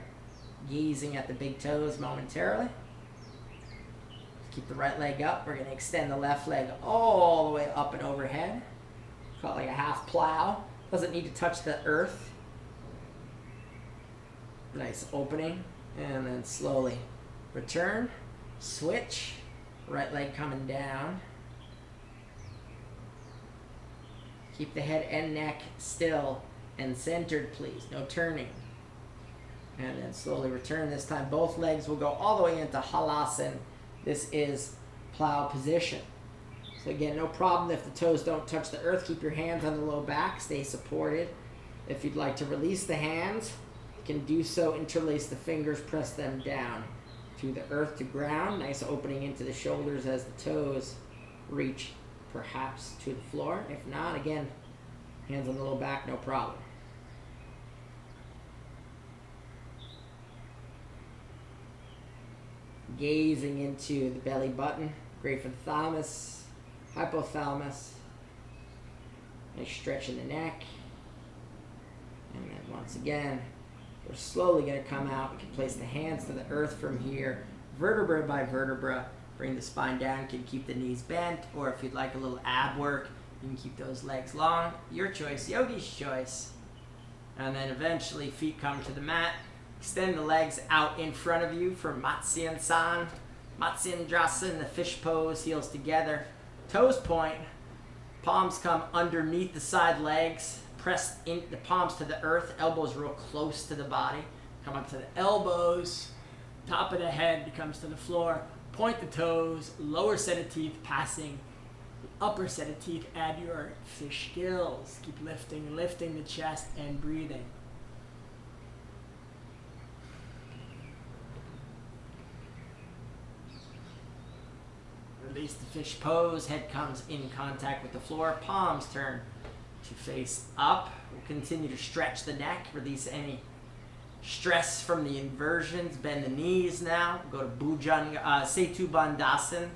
Gazing at the big toes momentarily. Keep the right leg up. We're going to extend the left leg all the way up and overhead. Call it like a half plow. Doesn't need to touch the earth. Nice opening, and then slowly return, switch, right leg coming down. Keep the head and neck still and centered, please, no turning. And then slowly return. This time both legs will go all the way into halasana. This is plow position. So again, no problem if the toes don't touch the earth. Keep your hands on the low back, stay supported. If you'd like to release the hands, can do so. Interlace the fingers, press them down to the earth to ground. Nice opening into the shoulders as the toes reach perhaps to the floor. If not, again, hands on the low back, no problem. Gazing into the belly button. Great for the thalamus, hypothalamus. Nice stretch in the neck. And then once again, we're slowly going to come out. We can place the hands to the earth from here, vertebra by vertebra. Bring the spine down. You can keep the knees bent, or if you'd like a little ab work, you can keep those legs long. Your choice, yogi's choice. And then eventually feet come to the mat. Extend the legs out in front of you for Matsyensan. Matsyendrasana, the fish pose, heels together. Toes point. Palms come underneath the side legs. Press in the palms to the earth, elbows real close to the body. Come up to the elbows, top of the head comes to the floor. Point the toes, lower set of teeth passing Upper set of teeth, add your fish gills. Keep lifting the chest and breathing. Release the fish pose, head comes in contact with the floor, palms turn to face up. We'll continue to stretch the neck, release any stress from the inversions, bend the knees now. Go to Setu Bandhasan,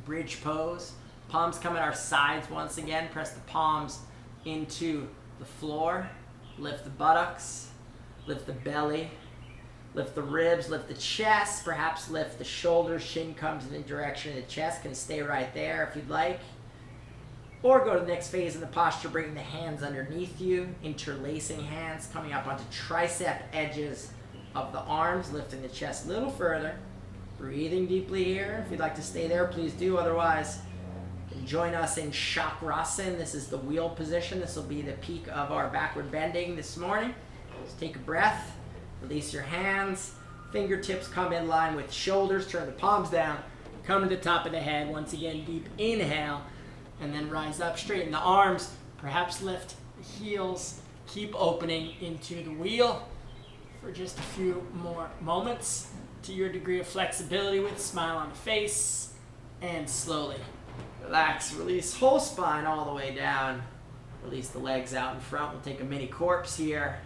bridge pose. Palms come at our sides once again. Press the palms into the floor. Lift the buttocks, lift the belly, lift the ribs, lift the chest, perhaps lift the shoulders. Shin comes in the direction of the chest. Can stay right there if you'd like. Or go to the next phase in the posture, bringing the hands underneath you, interlacing hands, coming up onto tricep edges of the arms, lifting the chest a little further. Breathing deeply here. If you'd like to stay there, please do. Otherwise, join us in Chakrasana. This is the wheel position. This will be the peak of our backward bending this morning. Just take a breath. Release your hands. Fingertips come in line with shoulders. Turn the palms down. Come to the top of the head. Once again, deep inhale. And then rise up. Straighten the arms. Perhaps lift the heels. Keep opening into the wheel for just a few more moments. To your degree of flexibility with a smile on the face. And slowly relax. Release whole spine all the way down. Release the legs out in front. We'll take a mini corpse here.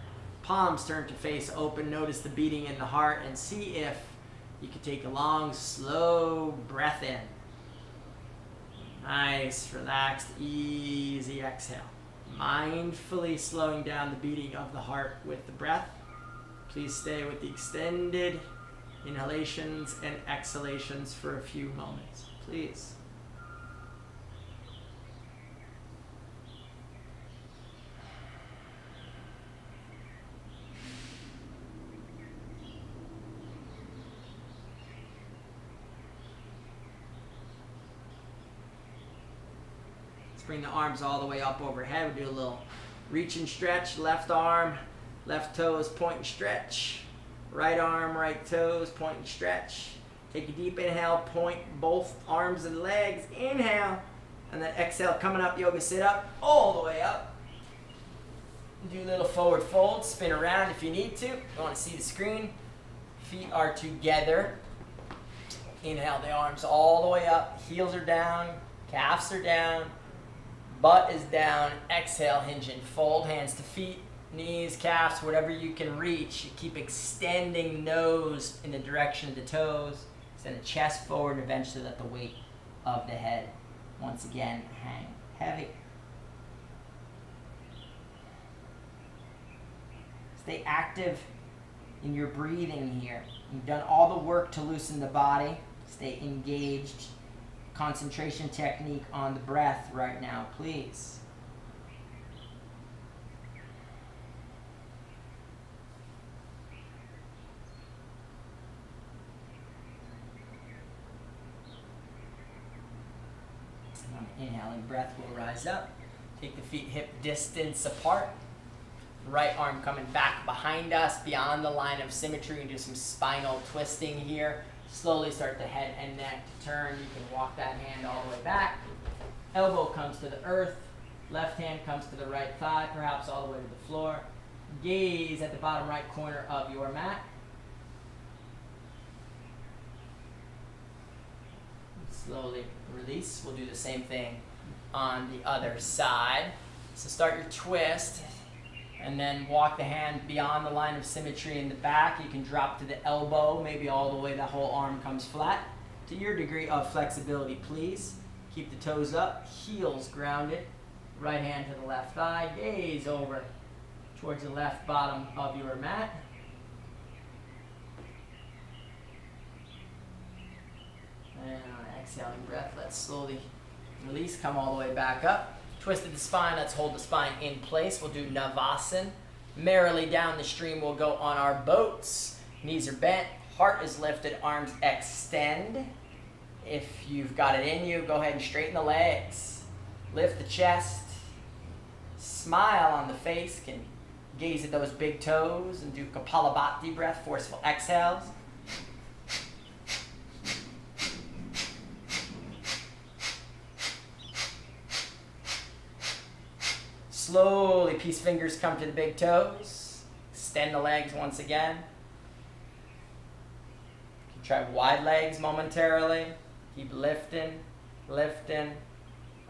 Palms turn to face open. Notice the beating in the heart and see if you can take a long, slow breath in. Nice, relaxed, easy exhale. Mindfully slowing down the beating of the heart with the breath. Please stay with the extended inhalations and exhalations for a few moments, please. Bring the arms all the way up overhead. We'll do a little reach and stretch. Left arm, left toes, point and stretch. Right arm, right toes, point and stretch. Take a deep inhale, point both arms and legs. Inhale. And then exhale, coming up, yoga sit up, all the way up. Do a little forward fold, spin around if you need to. You want to see the screen. Feet are together. Inhale the arms all the way up. Heels are down, calves are down. Butt is down. Exhale, hinge and fold. Hands to feet, knees, calves, whatever you can reach. You keep extending nose in the direction of the toes. Send the chest forward and eventually let the weight of the head once again hang heavy. Stay active in your breathing here. You've done all the work to loosen the body. Stay engaged. Concentration technique on the breath right now, please. On inhaling breath, we'll rise up. Take the feet hip distance apart. Right arm coming back behind us, beyond the line of symmetry, and do some spinal twisting here. Slowly start the head and neck to turn. You can walk that hand all the way back. Elbow comes to the earth. Left hand comes to the right thigh, perhaps all the way to the floor. Gaze at the bottom right corner of your mat. Slowly release. We'll do the same thing on the other side. So start your twist. And then walk the hand beyond the line of symmetry in the back. You can drop to the elbow, maybe all the way the whole arm comes flat. To your degree of flexibility, please. Keep the toes up, heels grounded. Right hand to the left thigh, gaze over towards the left bottom of your mat. And on an exhaling breath, let's slowly release, come all the way back up. Twisted the spine, let's hold the spine in place. We'll do Navasana. Merrily down the stream, we'll go on our boats. Knees are bent, heart is lifted, arms extend. If you've got it in you, go ahead and straighten the legs. Lift the chest. Smile on the face. Can gaze at those big toes and do Kapalabhati breath, forceful exhales. slowly, peace fingers come to the big toes. Extend the legs once again. Try wide legs momentarily. Keep lifting, lifting,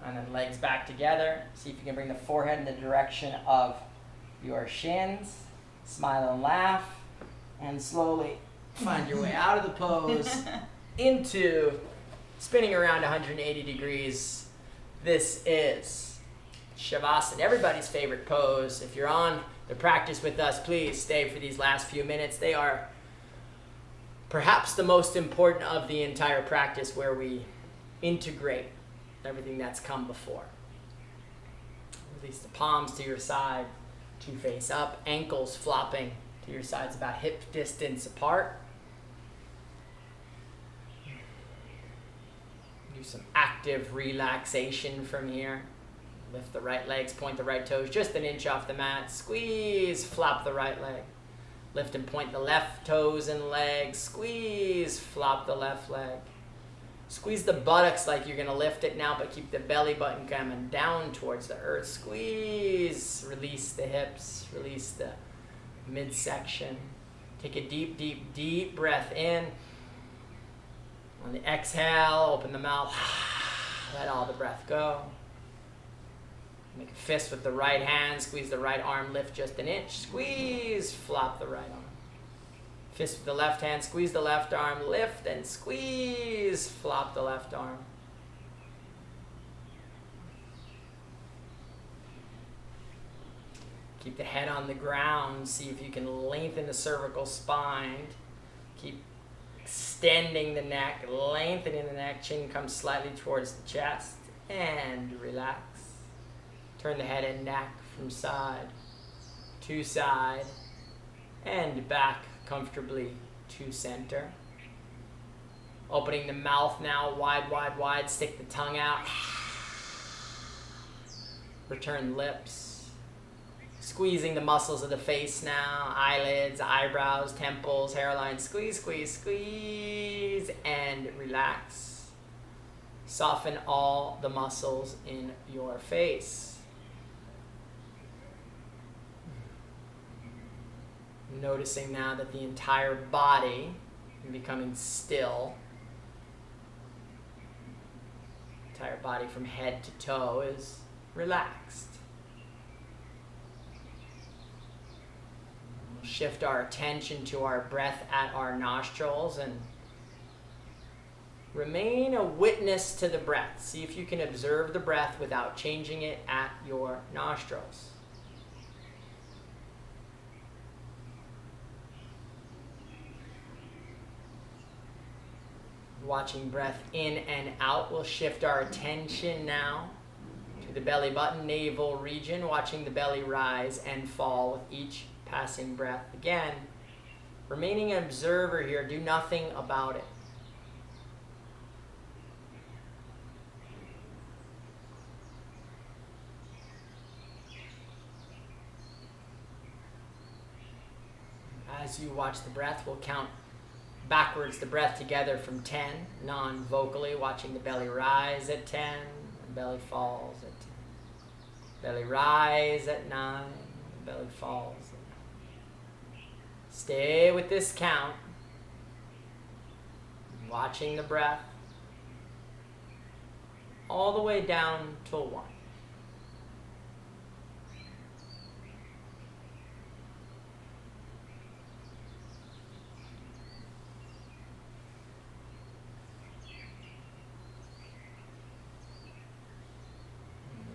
and then legs back together. See if you can bring the forehead in the direction of your shins. Smile and laugh, and slowly find your way out of the pose into spinning around 180 degrees. This is Shavasana, everybody's favorite pose. If you're on the practice with us, please stay for these last few minutes. They are perhaps the most important of the entire practice, where we integrate everything that's come before. Release the palms to your side to face up, ankles flopping to your sides about hip distance apart. Do some active relaxation from here. Lift the right legs, point the right toes just an inch off the mat. Squeeze, flop the right leg. Lift and point the left toes and legs. Squeeze, flop the left leg. Squeeze the buttocks like you're going to lift it now, but keep the belly button coming down towards the earth. Squeeze, release the hips, release the midsection. Take a deep, deep, deep breath in. On the exhale, open the mouth. Let all the breath go. Make a fist with the right hand. Squeeze the right arm, lift just an inch. Squeeze, flop the right arm. Fist with the left hand, squeeze the left arm, lift and squeeze, flop the left arm. Keep the head on the ground. See if you can lengthen the cervical spine. Keep extending the neck, lengthening the neck. Chin comes slightly towards the chest. And relax. Turn the head and neck from side to side and back comfortably to center. Opening the mouth now, wide, wide, wide. Stick the tongue out. Return lips. Squeezing the muscles of the face now. Eyelids, eyebrows, temples, hairline. Squeeze, squeeze, squeeze, and relax. Soften all the muscles in your face. Noticing now that the entire body is becoming still. Entire body from head to toe is relaxed. We'll shift our attention to our breath at our nostrils and remain a witness to the breath. See if you can observe the breath without changing it at your nostrils. Watching breath in and out. We'll shift our attention now to the belly button, navel region, watching the belly rise and fall with each passing breath. Again, remaining an observer here, do nothing about it. As you watch the breath, we'll count backwards the breath together from 10, non-vocally, watching the belly rise at 10, and belly falls at 10. Belly rise at 9, belly falls at 9. Stay with this count, watching the breath all the way down to 1.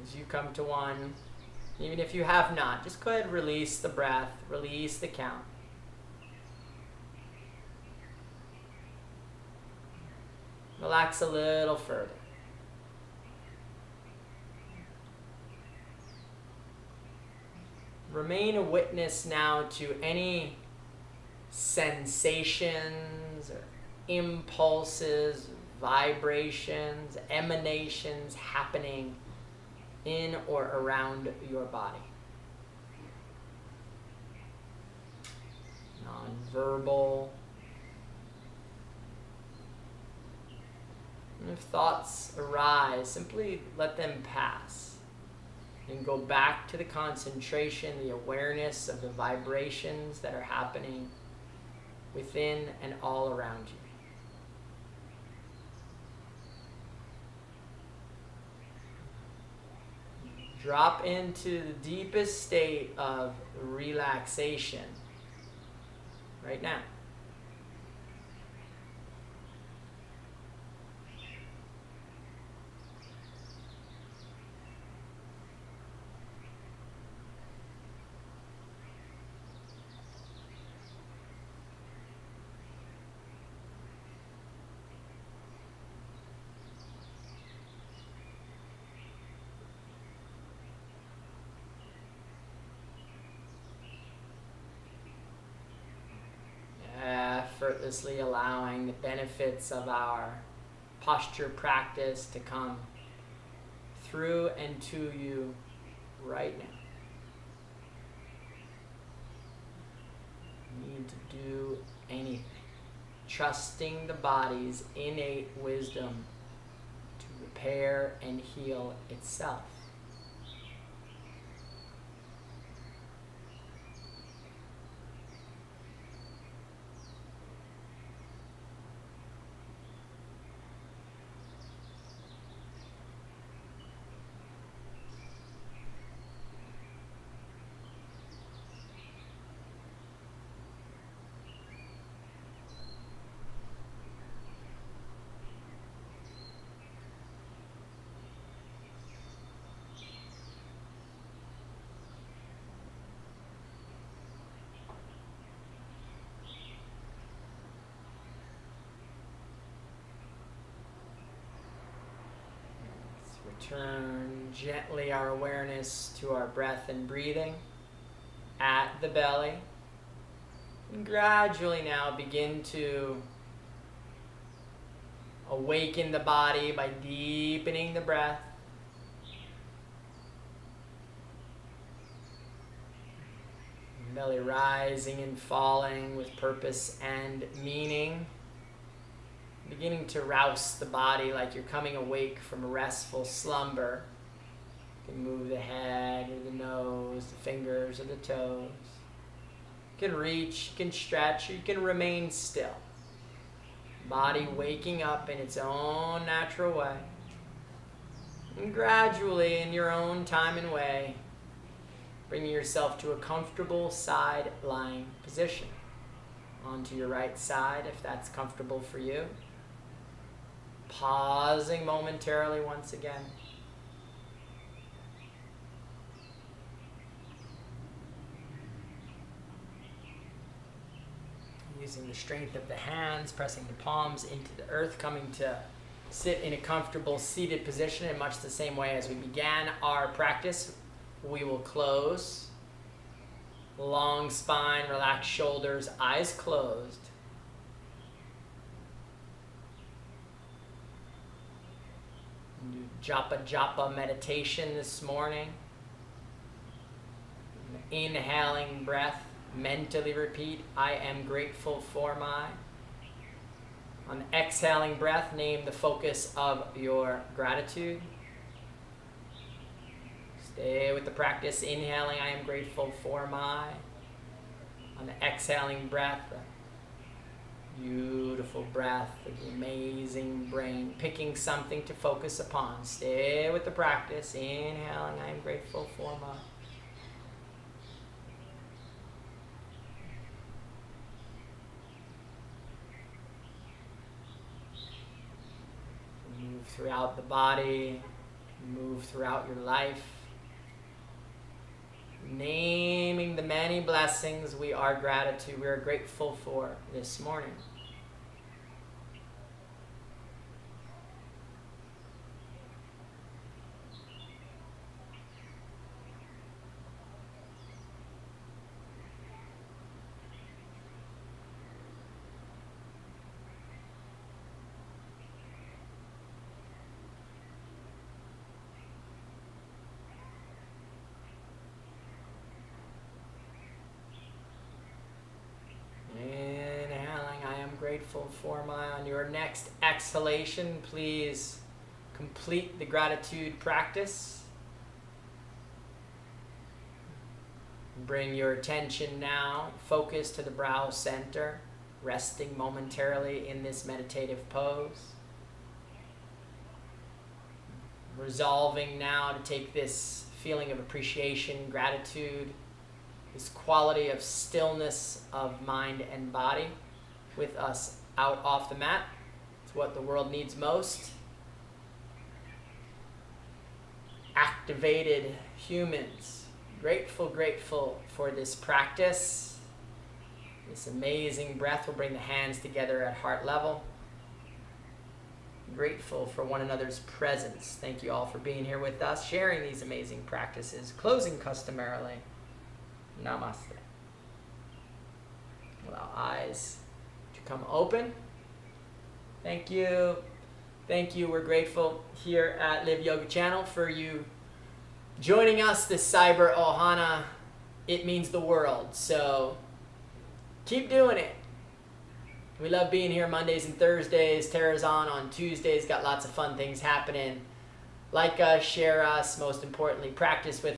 As you come to 1, even if you have not, just go ahead and release the breath, release the count. Relax a little further. Remain a witness now to any sensations or impulses, vibrations, emanations happening in or around your body. Non-verbal. And if thoughts arise, simply let them pass. And go back to the concentration, the awareness of the vibrations that are happening within and all around you. Drop into the deepest state of relaxation right now. Effortlessly allowing the benefits of our posture practice to come through and to you right now. You need to do anything. Trusting the body's innate wisdom to repair and heal itself. Turn gently our awareness to our breath and breathing at the belly. And gradually now begin to awaken the body by deepening the breath. Belly rising and falling with purpose and meaning. Beginning to rouse the body like you're coming awake from a restful slumber. You can move the head or the nose, the fingers or the toes. You can reach, you can stretch, or you can remain still. Body waking up in its own natural way. And gradually, in your own time and way, bringing yourself to a comfortable side lying position. Onto your right side if that's comfortable for you. Pausing momentarily once again. Using the strength of the hands, pressing the palms into the earth, coming to sit in a comfortable seated position in much the same way as we began our practice. We will close. Long spine, relaxed shoulders, eyes closed. Japa Japa meditation this morning. Inhaling breath, mentally repeat, I am grateful for my. On the exhaling breath, name the focus of your gratitude. Stay with the practice, inhaling, I am grateful for my. On the exhaling breath, beautiful breath of the amazing brain, picking something to focus upon. Stay with the practice. Inhaling, I am grateful for my. Move throughout the body, move throughout your life. Naming the many blessings we are grateful for this morning. Grateful for my. On your next exhalation, please complete the gratitude practice. Bring your attention now, focus to the brow center, resting momentarily in this meditative pose. Resolving now to take this feeling of appreciation, gratitude, this quality of stillness of mind and body with us out off the mat. It's what the world needs most. Activated humans. Grateful for this practice. This amazing breath. We'll bring the hands together at heart level. Grateful for one another's presence. Thank you all for being here with us, sharing these amazing practices. Closing customarily. Namaste. Allow eyes to come open. Thank you. Thank you. We're grateful here at Live Yoga Channel for you joining us this Cyber Ohana. It means the world. So keep doing it. We love being here Mondays and Thursdays. Terra's on Tuesdays. Got lots of fun things happening. Like us, share us, most importantly, practice with